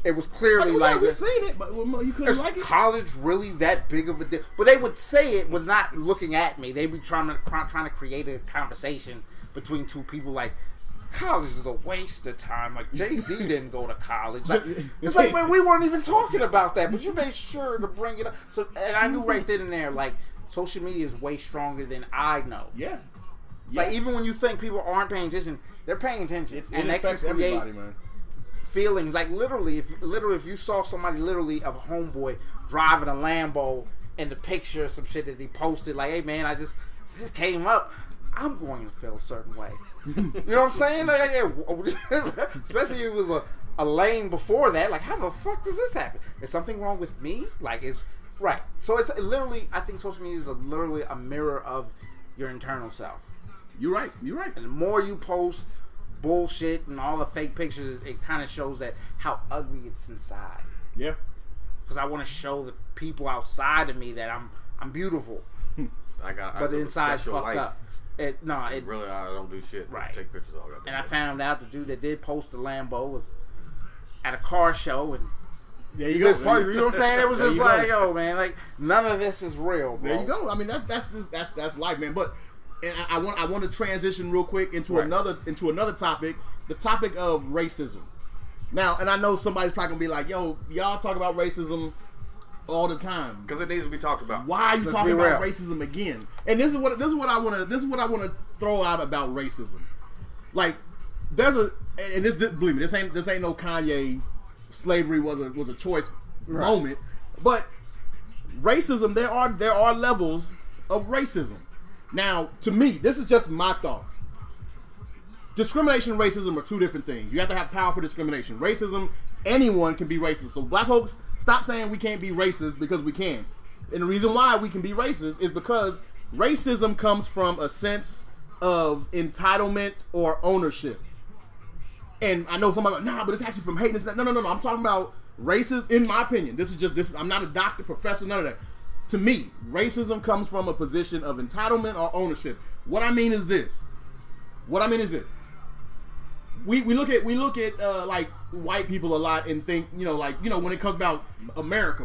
It was clearly like like we seen it, but you couldn't is like it. college really that big of a deal? But they would say it with not looking at me. They'd be trying to create a conversation between two people. Like, college is a waste of time. Like, Jay-Z didn't go to college. Like, it's like, man, we weren't even talking about that, but you made sure to bring it up. So, and I knew right then and there, like, social media is way stronger than I know. Yeah. It's like, even when you think people aren't paying attention, they're paying attention. It and affects everybody, man. Feelings like literally if you saw somebody literally of a homeboy driving a Lambo in the picture, some shit that he posted, like, hey man, I just came up, I'm going to feel a certain way. You know what I'm saying? Like, especially if it was a lane before that. Like, how the fuck does this happen? Is something wrong with me? Like, Right. So it's literally, I think social media is literally a mirror of your internal self. You're right. You're right. And the more you post bullshit and all the fake pictures, it kind of shows that how ugly it's inside. Yeah. Because I want to show the people outside of me that I'm beautiful. But the inside's fucked up. Really, I don't do shit. Right. Take pictures all that. And I found out the dude that did post the Lambo was at a car show, and there you go. You know what I'm saying? It was just like, yo, man, like none of this is real, bro. There you go. I mean, that's life, man. But and I want to transition real quick into another topic, the topic of racism. Now, and I know somebody's probably gonna be like, yo, y'all talk about racism all the time because it needs to be talked about. Why are you talking about racism again? And this is what I want to throw out about racism. Like, there's believe me, this ain't no Kanye. Slavery was a choice moment, but racism, there are levels of racism. Now, to me, this is just my thoughts. Discrimination and racism are two different things. You have to have power for discrimination. Racism, anyone can be racist. So black folks, stop saying we can't be racist, because we can. And the reason why we can be racist is because racism comes from a sense of entitlement or ownership. And I know somebody like, but it's actually from hate. No. I'm talking about racism, in my opinion. I'm not a doctor, professor, none of that. To me, racism comes from a position of entitlement or ownership. What I mean is this. We look at like white people a lot and think, when it comes about America,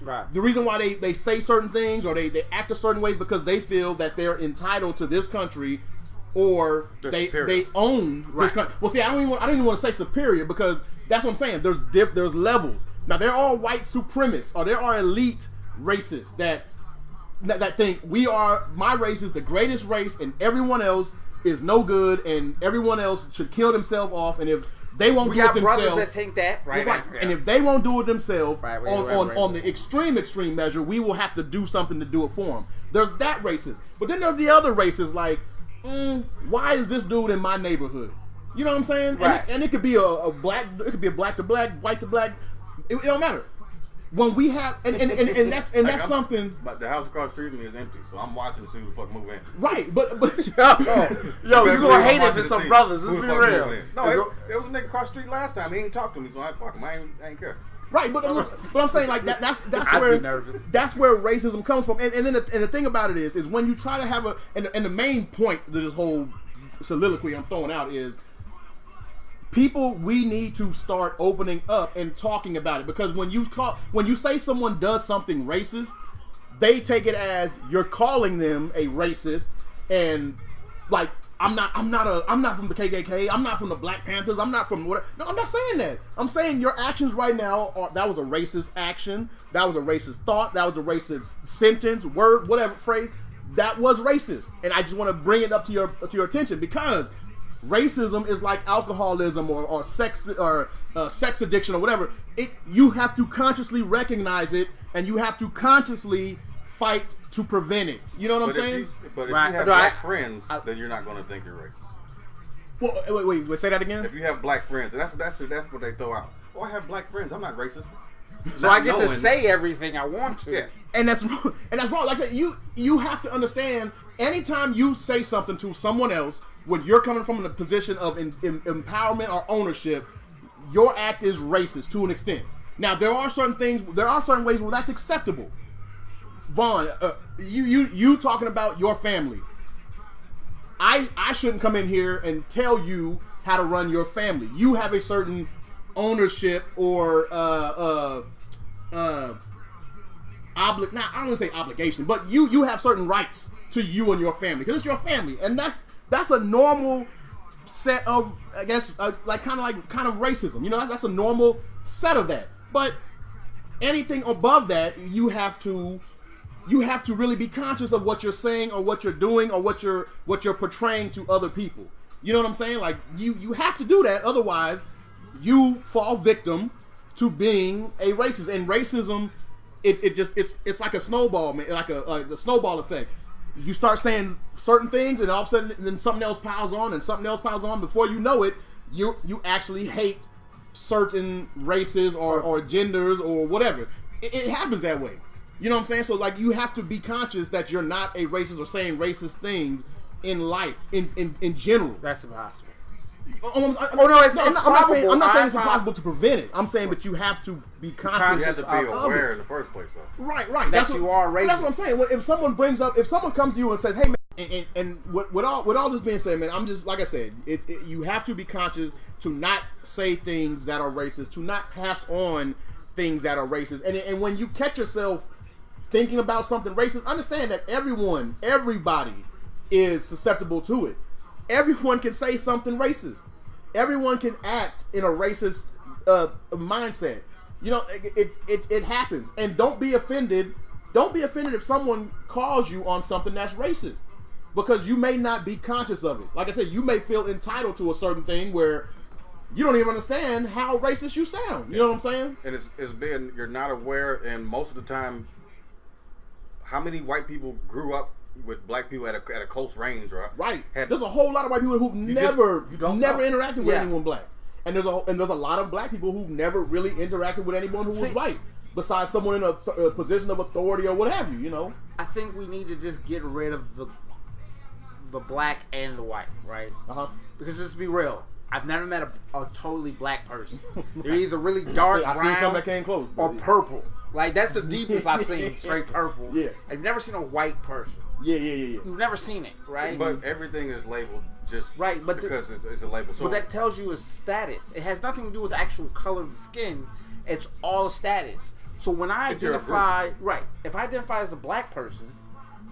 right. The reason why they say certain things or they act a certain ways because they feel that they're entitled to this country, or they own this country. Well, see, I don't even want to say superior, because that's what I'm saying. There's levels. Now, there are white supremacists, or there are elite racists that think my race is the greatest race and everyone else is no good and everyone else should kill themselves off, and if they won't do it themselves. We got brothers that think that, right? Yeah. And if they won't do it themselves, on the extreme measure, we will have to do something to do it for them. There's that racist. But then there's the other racists like, why is this dude in my neighborhood? You know what I'm saying? Right. And it could be a black to black, white to black. It don't matter. When we have and that's something. But the house across the street from me is empty, so I'm watching to see who the fuck move in. Right, but yo, you gonna hate it if it's some brothers? Let's be real. No, there was a nigga across the street last time. He ain't talked to me, so I fuck him. I ain't care. Right, but I'm saying, like, that's where racism comes from. And then the thing about it is when you try to have and the main point to this whole soliloquy I'm throwing out is, we need to start opening up and talking about it, because when you say someone does something racist, they take it as you're calling them a racist, and like, I'm not from the KKK. I'm not from the Black Panthers. I'm not from whatever. No, I'm not saying that. I'm saying your actions right now that was a racist action. That was a racist thought. That was a racist sentence, word, whatever phrase. That was racist, and I just want to bring it up to your attention, because racism is like alcoholism or sex addiction or whatever. You have to consciously recognize it, and you have to consciously fight to prevent it. You know what I'm saying? But if you have black friends, then you're not going to think you're racist. Well, wait, say that again? If you have black friends, and that's what they throw out. Oh, I have black friends. I'm not racist. So I get to say everything I want to. Yeah. And that's wrong. Like I said, you have to understand, anytime you say something to someone else, when you're coming from a position of empowerment or ownership, your act is racist to an extent. Now, there are certain ways where that's acceptable. Vaughn, you talking about your family. I shouldn't come in here and tell you how to run your family. You have a certain ownership or I don't want to say obligation, but you have certain rights to you and your family, because it's your family, and that's a normal set of, I guess, kind of racism. You know, that's a normal set of that. But anything above that, you have to really be conscious of what you're saying or what you're doing or what you're portraying to other people. You know what I'm saying? Like, you have to do that, otherwise you fall victim to being a racist. And racism, it's like a snowball, man, like the snowball effect. You start saying certain things, and all of a sudden, then something else piles on, and something else piles on. Before you know it, you actually hate certain races or genders or whatever. It happens that way. You know what I'm saying? So like you have to be conscious that you're not a racist or saying racist things in life, in general. That's impossible. I'm not saying it's impossible to prevent it. I'm saying that you have to be conscious. You have to be aware in the first place, though. Right. That you are racist. That's what I'm saying. If someone comes to you and says, "Hey man," and with all this being said, man, I'm just like I said, you have to be conscious to not say things that are racist, to not pass on things that are racist, and when you catch yourself thinking about something racist, understand that everybody is susceptible to it. Everyone can say something racist. Everyone can act in a racist mindset. You know, it happens. And don't be offended. Don't be offended if someone calls you on something that's racist, because you may not be conscious of it. Like I said, you may feel entitled to a certain thing where you don't even understand how racist you sound. You know what I'm saying? And it's being you're not aware, and most of the time, how many white people grew up with black people at a close range, right? There's a whole lot of white people who've never interacted with anyone black, and there's a lot of black people who've never really interacted with anyone who was white, besides someone in a position of authority or what have you. You know, I think we need to just get rid of the black and the white, right? Because let's be real, I've never met a totally black person. They're either really dark brown seen some that came close, or purple. Like that's the deepest I've seen, straight purple. Yeah, I've never seen a white person. Yeah. You've never seen it, right? But everything is labeled just because it's a label. So, but that tells you a status. It has nothing to do with the actual color of the skin. It's all a status. So when I identify, if I identify as a black person,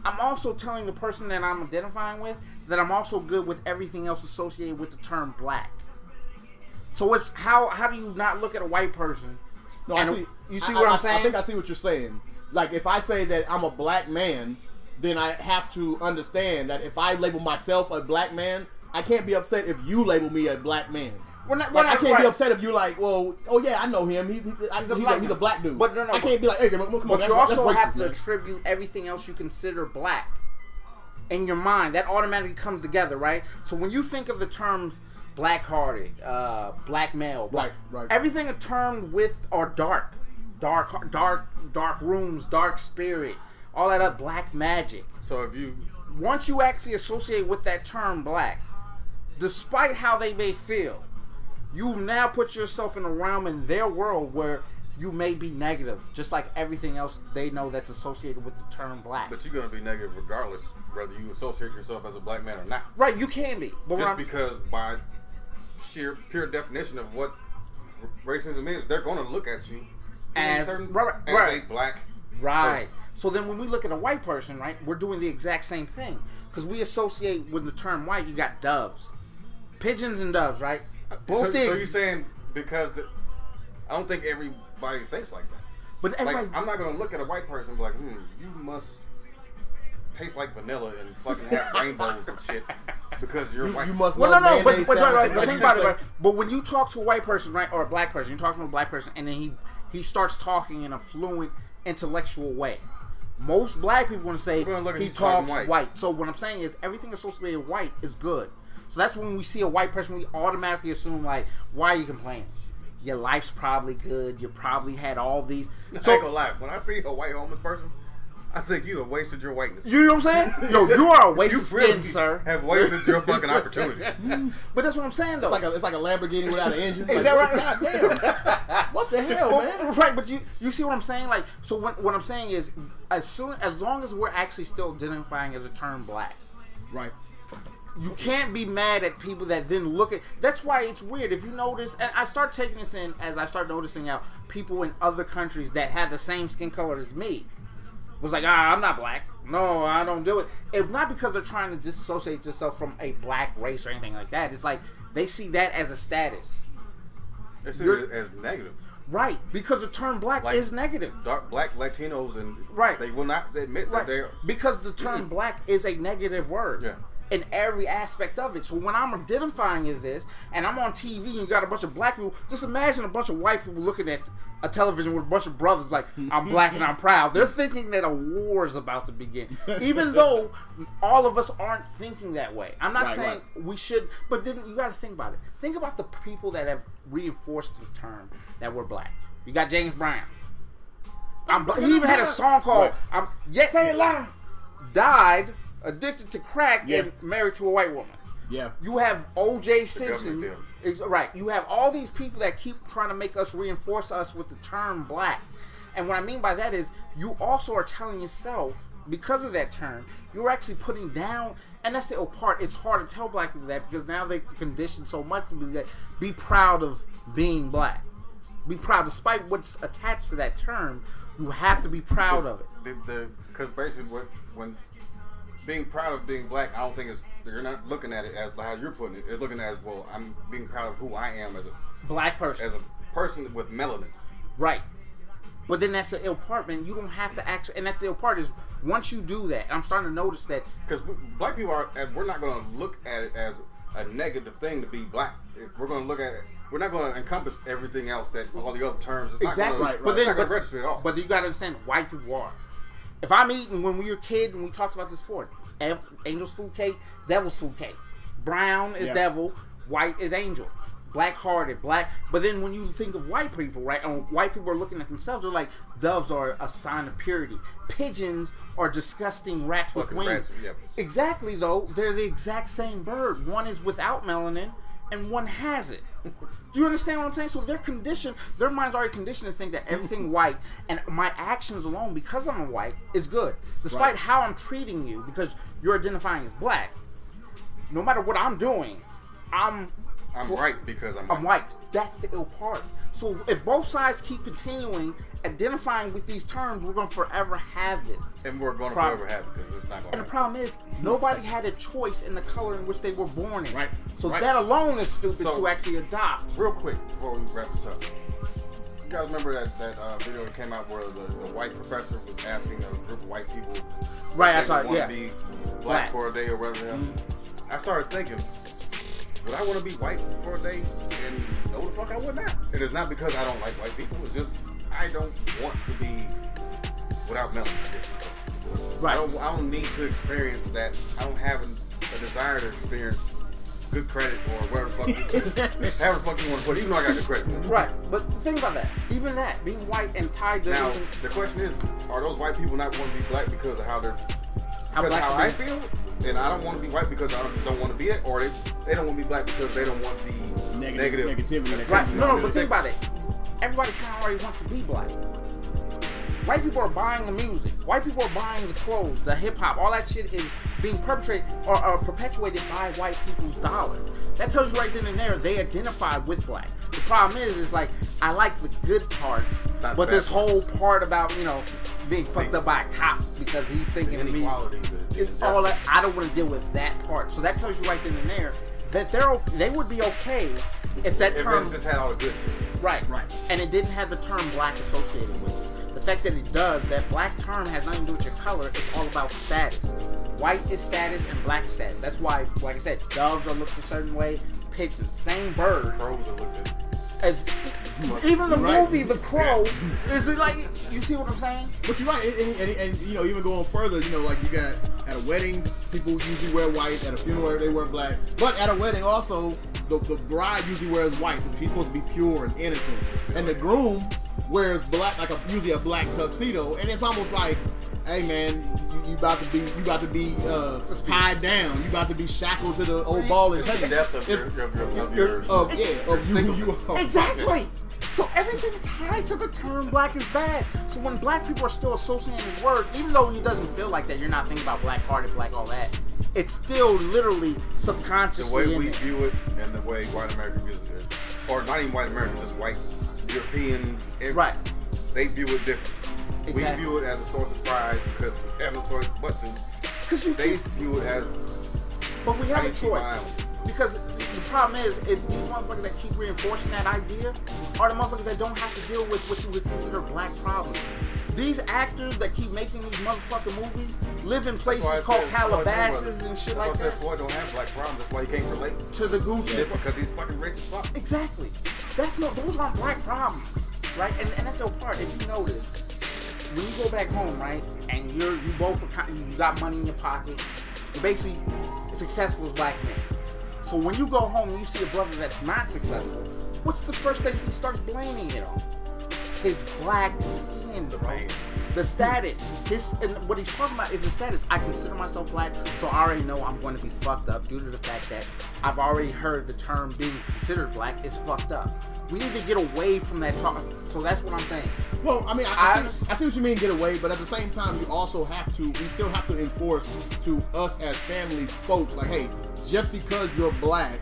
I'm also telling the person that I'm identifying with that I'm also good with everything else associated with the term black. So it's how do you not look at a white person? No, I see. You see what I'm saying? I think I see what you're saying. Like if I say that I'm a black man, then I have to understand that if I label myself a black man, I can't be upset if you label me a black man. I can't be upset if you're like, well, oh yeah, I know him. He's a black dude. But no, I can't be like, hey, come on. But you also have to attribute everything else you consider black in your mind. That automatically comes together, right? So when you think of the terms black-hearted, black male, right, everything termed with or dark rooms, dark spirit, all that up, black magic. So once you actually associate with that term black, despite how they may feel, you've now put yourself in a realm in their world where you may be negative, just like everything else they know that's associated with the term black. But you're going to be negative regardless whether you associate yourself as a black man or not. Right, you can be. But just because by pure definition of what racism is, they're going to look at you as a black person. So then when we look at a white person, right, we're doing the exact same thing. Because we associate with the term white, you got doves. Pigeons and doves, right? So you're saying because I don't think everybody thinks like that. But everybody, I'm not going to look at a white person and be like, you must taste like vanilla and fucking have rainbows and shit because you're white. You must but think about it, right? But when you talk to a white person, right, or a black person, you're talking to a black person, and then he starts talking in a fluent, intellectual way. Most black people want to say he talks white. So what I'm saying is everything associated with white is good. So that's when we see a white person, we automatically assume like, why are you complaining? Your life's probably good. You probably had all these. So I ain't gonna lie. When I see a white homeless person, I think you have wasted your whiteness. You know what I'm saying? Yo, you are a waste of skin, sir. Have wasted your fucking opportunity. But that's what I'm saying, though. It's like a Lamborghini without an engine. Is that right? God damn. What the hell, man? Right, but you see what I'm saying? Like, so what I'm saying is, as long as we're actually still identifying as a term black, right? You can't be mad at people that then look at. That's why it's weird. If you notice, and I start taking this in as I start noticing how people in other countries that have the same skin color as me was like, I'm not black. No, I don't do it. It's not because they're trying to disassociate themselves from a black race or anything like that. It's like they see that as a status. They see it as negative. Right, because the term black is negative. Black Latinos and they will not admit that they're... Because the term black is a negative word. Yeah. In every aspect of it. So when I'm identifying as this, and I'm on TV and you got a bunch of black people, just imagine a bunch of white people looking at a television with a bunch of brothers like, I'm black and I'm proud. They're thinking that a war is about to begin. Even though all of us aren't thinking that way. I'm not saying we should, but then you got to think about it. Think about the people that have reinforced the term that we're black. You got James Brown. He even had a song called Say It Loud. Died, addicted to crack, Yeah. and married to a white woman. Yeah. You have O.J. Simpson. government Right. You have all these people that keep trying to make us reinforce us with the term black. And what I mean by that is you also are telling yourself, because of that term, you're actually putting down, and that's the part. It's hard to tell black people that because now they're conditioned so much to be like, be proud of being black. Be proud, despite what's attached to that term. You have to be proud of it. Because basically, when being proud of being black, I don't think you're not looking at it as how you're putting it. It's looking at it as, well, I'm being proud of who I am as a Black person. as a person with melanin. Right. But then that's the ill part, man. You don't have to actually, and that's the ill part is once you do that, I'm starting to notice that. Because black people we're not going to look at it as a negative thing to be black. We're going to look at it. We're not going to encompass everything else that all the other terms. It's Exactly. Not gonna, But then, it's not going to register at all. But you got to understand, white people are. If I'm eating when we were a kid, and we talked about this before, Angel's food cake, Devil's food cake. Brown is devil, white is angel. Black-hearted, black. But then when you think of white people, right, and white people are looking at themselves, they're like, doves are a sign of purity. Pigeons are disgusting rats with Fucking wings. rats, yep. Exactly, though. They're the exact same bird. One is without melanin, and one has it. Do you understand what I'm saying? So they're conditioned, their mind's already conditioned to think that everything white and my actions alone, because I'm white, is good. Despite how I'm treating you, because you're identifying as black, no matter what I'm doing, I'm right because I'm white. That's the ill part. So if both sides keep continuing identifying with these terms, we're going to forever have this. And we're going to forever have it because it's not going to And the problem is, nobody had a choice in the color in which they were born in. Right. So Right. that alone is stupid So- to actually adopt. Real quick before we wrap this up. You guys remember that video that came out where the white professor was asking a group of white people Right, I if saw they it, would yeah. be Black. black for a day or whatever. I started thinking, would I want to be white for a day? And no, the fuck I would not. It is not because I don't like white people. It's just I don't want to be without melanin. I guess. Right. I don't need to experience that. I don't have a desire to experience good credit or whatever the fuck however the fuck you want to put it, even though I got good credit. Right, but think about that. Even that, being white and tied doesn't Now, even... the question is, are those white people not want to be black because of how they're... How Because black how they I be. feel, and I don't want to be white because I just don't want to be it, or they don't want to be black because they don't want the Negativity. Right, no, but think about it. Everybody kind of already wants to be black. White people are buying the music. White people are buying the clothes, the hip hop. All that shit is being perpetrated or perpetuated by white people's dollar. That tells you right then and there they identify with black. The problem is like I like the good parts, Not but the bad this whole part about being fucked up by a cop because he's thinking of me. inequality. It's all that I don't want to deal with that part. So that tells you right then and there that they would be okay if that If term it just had all the good shit. right, and it didn't have the term black associated with it. The fact that it does, that black term has nothing to do with your color. It's all about status. White is status and black is status. That's why, like I said, doves are looked a certain way. Pigeons, same bird. Crows are looked at. As even the Right. movie The Crow is it like you see what I'm saying? But you're right, and even going further, like you got at a wedding, people usually wear white. At a funeral, they wear black. But at a wedding, also, the bride usually wears white. She's supposed to be pure and innocent, and the groom wears black, like usually a black tuxedo. And it's almost like, hey man, you about to be tied down. You about to be shackled to the old ball and It's the chain. death of Who you are. Exactly. So everything tied to the term black is bad. So when black people are still associating the word, even though it doesn't feel like that, you're not thinking about black-hearted, black, all that. It's still literally The subconsciously way in we it. view it and the way white America views it, or not even white America, just white European, Right. They view it different. Exactly. We view it as a source of pride because we have no choice but to. Because you They think, view it as but we have a I need to keep my eye choice. on it. Because the problem is these motherfuckers that keep reinforcing that idea are the motherfuckers that don't have to deal with what you would consider black problems. These actors that keep making these motherfucking movies live in places That's why I called said Floyd Calabasas Mayweather. and shit That's like why I said that. Floyd don't have black problems. That's why he can't relate To the Gucci. because he's fucking rich as fuck. Exactly. Those aren't black problems, right? And that's the part. If you notice, when you go back home, right, and you got money in your pocket, you're basically successful as black men. So when you go home and you see a brother that's not successful, what's the first thing he starts blaming it on? his black skin, bro. man. The status. And what he's talking about is the status. I consider myself black, so I already know I'm going to be fucked up due to the fact that I've already heard the term being considered black is fucked up. We need to get away from that talk. So that's what I'm saying. Well, I mean, I see what you mean, get away, but at the same time, you also have to, we still have to enforce to us as family folks, like, hey, just because you're black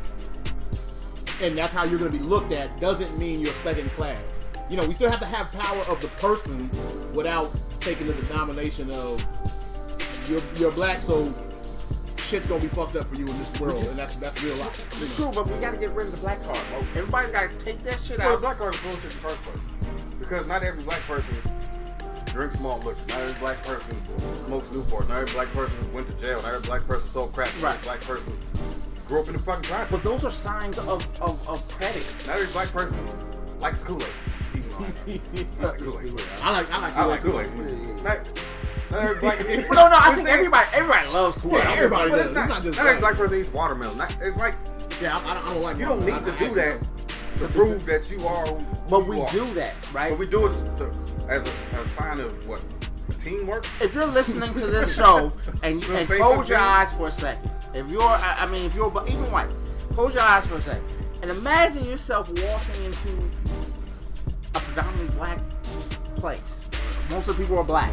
and that's how you're going to be looked at doesn't mean you're second class. You know, we still have to have power of the person without taking the denomination of you're black, so shit's gonna be fucked up for you in this world, and that's real life. It's true, but we gotta get rid of the black card, bro. Everybody gotta take that shit Well, out. the black card is bullshit in the first place. Because not every black person drinks malt liquor. Not every black person smokes Newport. Not every black person went to jail. Not every black person sold crack. Not every black person grew up in the fucking project. But those are signs of credit. Not every black person likes Kool-Aid. I like Kool-Aid. I like Kool-Aid. Not every black But no, I think everybody loves Kool-Aid. Yeah, everybody But does. it's not just every black. black person eats watermelon. It's like Yeah, I don't like. you don't need to do that to prove that you are. who But you we are. do that, right? But we do it as a sign of what? Teamwork. If you're listening to this show and say close your something? eyes for a second, if you're even white, close your eyes for a second and imagine yourself walking into a predominantly black place. Most of the people are black,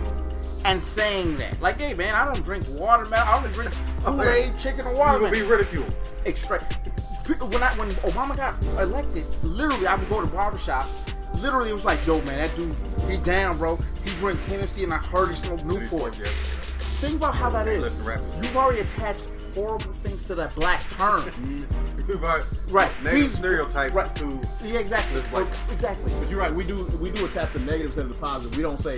and saying that, like, hey man, I don't drink watermelon, I only drink Kool-Aid, chicken, and You will watermelon. be ridiculed. Extract. When Obama got elected, literally, I would go to the barbershop. Literally, it was like, yo, man, that dude, he down, bro. He drink Hennessy, and I heard he smoked Newport. Think about how that is. Listen, rappers. You've already attached horrible things to that black term. Right. Negative stereotypes right. to Yeah, exactly. this white man. Exactly. But you're right. We do attach the negatives and the positive. We don't say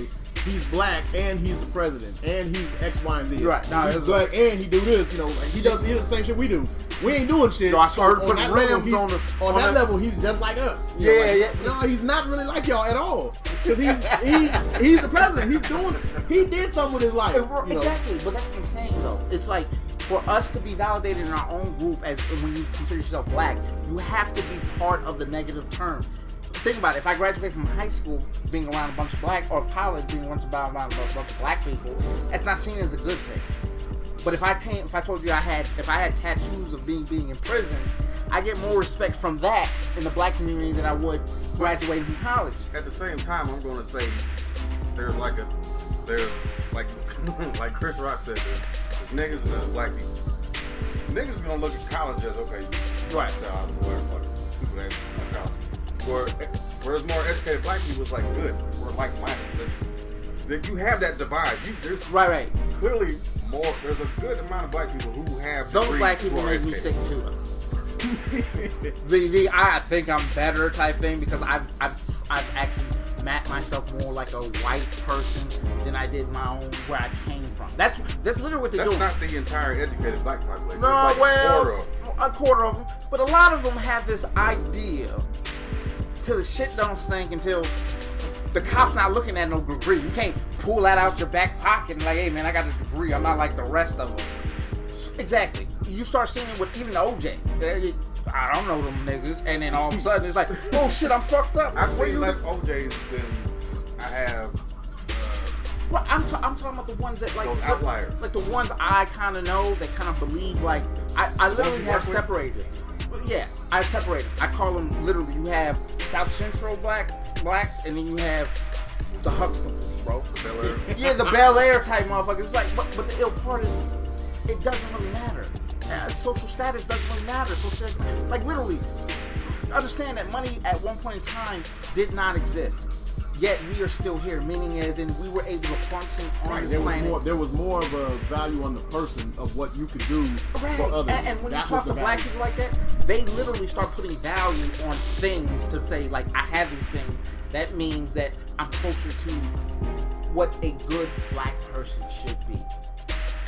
he's black and he's the president and he's X, Y, and Z. You're right. No, He's it's black and he do this. You know, like he does the same shit we do. We ain't doing shit. Yo, I started on putting that level, rims he's- on that the- level. He's just like us. You Yeah, know, like, yeah. No, he's not really like y'all at all. Because he's the president. He did something with his life. You know? Exactly. But that's what I'm saying, though. It's like, for us to be validated in our own group, as when you consider yourself black, you have to be part of the negative term. Think about it. If I graduate from high school being around a bunch of black, or college being around a bunch of black people, that's not seen as a good thing. But if I told you if I had tattoos of being in prison, I get more respect from that in the black community than I would graduating from college. At the same time, I'm going to say there's like like Chris Rock said, there's niggas and there's black people. Niggas are going to look at college as, okay, Right. so whatever, fuck it, people that are college. Whereas more educated black people is like, good, we're like-minded. That you have that divide. There's Right. clearly there's a good amount of black people who have Those degrees black who people are make me sick educated. too. the I think I'm better type thing because I've actually mapped myself more like a white person than I did my own where I came from. That's literally what they're That's doing. not the entire educated black population. No, it's like a quarter of them, but a lot of them have this idea till the shit don't stink until the cop's not looking at no degree. You can't pull that out your back pocket and like, hey man, I got a degree. I'm not like the rest of them. Exactly. You start seeing it with even OJ. I don't know them niggas, and then all of a sudden it's like, oh shit, I'm fucked up. I've Where seen you- less OJs than I have Well, I'm talking about the ones that like those outliers. like the ones I kind of know that kind of believe like I literally you have work with? separated. Yeah, I separated. I call them literally. You have South Central blacks, and then you have the Huxtables, bro. Bel Air. Yeah, the Bel Air type motherfuckers. It's like, but the ill part is, it doesn't really matter. Social status doesn't really matter. Like literally, understand that money at one point in time did not exist. Yet we are still here, meaning as in we were able to function on this planet. There was more of a value on the person of what you could do Right. for others. And when you That talk was to the black value. people like that, they literally start putting value on things to say, like, I have these things. That means that I'm closer to what a good black person should be.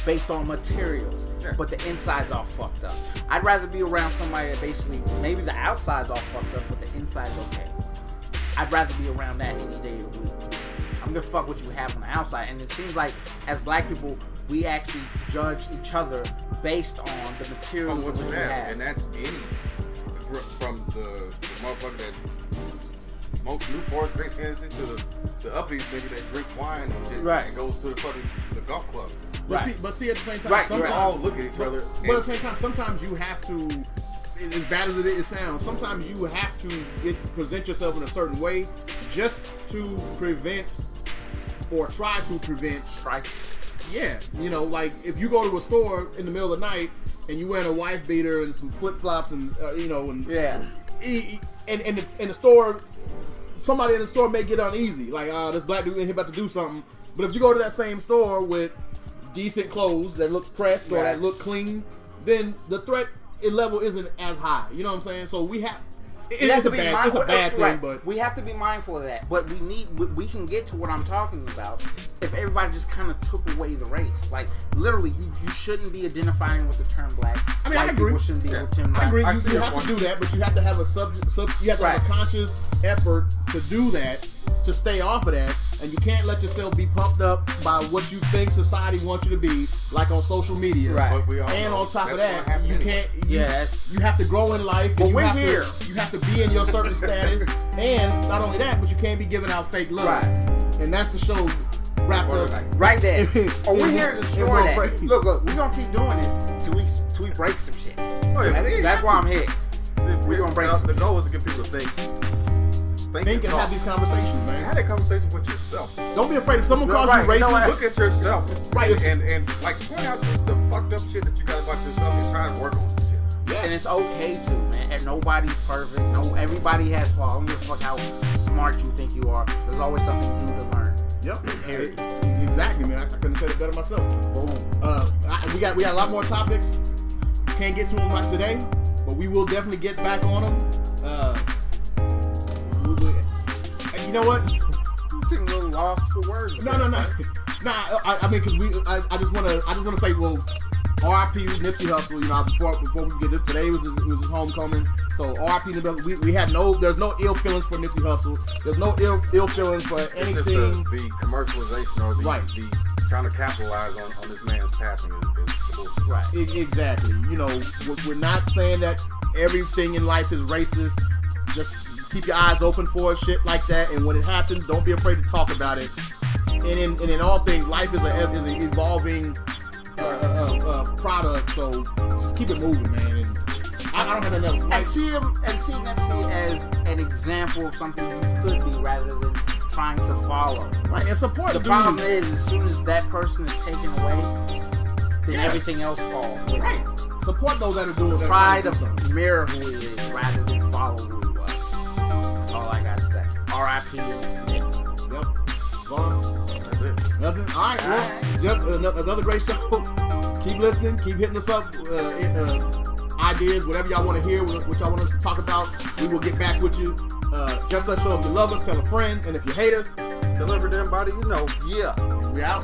Based on materials. Yeah. But the inside's all fucked up. I'd rather be around somebody that basically, maybe the outside's all fucked up, but the inside's okay. I'd rather be around that any day of the week. I'm gonna fuck what you have on the outside. And it seems like, as black people, we actually judge each other based on the materials On what of what you you have. have. And that's any from the motherfucker that smokes Newports, drinks Hennessy, to the uppies nigga that drinks wine and shit, Right. and goes to the golf club. But see, at the same time, Right, sometimes, We all look at each other. but at the same time, sometimes you have to, as bad as it sounds, sometimes you have to present yourself in a certain way just to prevent or try to prevent. Yeah, you know, like if you go to a store in the middle of the night and you wearing a wife beater and some flip flops and you know, and and the store, somebody in the store may get uneasy, like this black dude in here about to do something. But if you go to that same store with decent clothes that look pressed or that look clean, then the threat level isn't as high. You know what I'm saying? So we have. It's a bad thing, right. but we have to be mindful of that. But we can get to what I'm talking about if everybody just kind of took away the race. Like literally, you shouldn't be identifying with the term black. I mean, White I agree. People shouldn't be with the term black. I agree. I You see have your to point. do that, but you have to have you have to have a conscious effort to do that, to stay off of that, and you can't let yourself be pumped up by what you think society wants you to be, like on social media. Right. But we all And know on top of that's that, gonna happen you anyway. can't. Yes. You have to grow in life. But And you we're have here. You have to be in your certain status, and not only that, but you can't be giving out fake love. Right. And that's the show wrapped Or up. like- Right there. It- We're it- here to it destroy won't that. break. Look, we're gonna keep doing this till we break some shit. Oh, yeah, That's why I'm here. We're gonna break The goal is to get people to think Think and talk. have these conversations, man. Have that conversation with yourself. Don't be afraid if someone calls right. you You know racist. what? Look at yourself. Right. And like point out the fucked up shit that you got about yourself and try to work on this shit. And it's okay to, man. And nobody's perfect. No, everybody has flaws. I don't give a fuck how smart you think you are. There's always something new to learn. Yep. Period. Exactly, man. I couldn't have said it better myself. Boom. We got a lot more topics. Can't get to them right today, but we will definitely get back on them. And you know what? I'm getting a little lost for words. No. I mean, because I just want to say, well, R.I.P. Nipsey Hussle. You know, before we get this, today was his homecoming. So R.I.P. we had there's no ill feelings for Nipsey Hussle. There's no ill feelings for It's anything. just the commercialization or the trying to capitalize on this man's passing is bullshit. Right. Exactly. You know, we're not saying that everything in life is racist. Just keep your eyes open for shit like that, and when it happens, don't be afraid to talk about it. And in all things, life is an evolving product. So just keep it moving, man. And I don't have another. And see Nipsey as an example of something you could be rather than trying to follow. Right, and support The dude. problem is, as soon as that person is taken away, then everything else falls. Right. Support those that are doing. Try that are doing to mirror who he is rather than follow who he was. That's all I gotta say. R.I.P. something. Yep. Vaughn. That's it. Nothing. All right. Well, just another great show. Keep listening. Keep hitting us up. Ideas, whatever y'all want to hear, what y'all want us to talk about, we will get back with you. Just let us know if you love us, tell a friend, and if you hate us, Tell every damn body you know. Yeah. we out.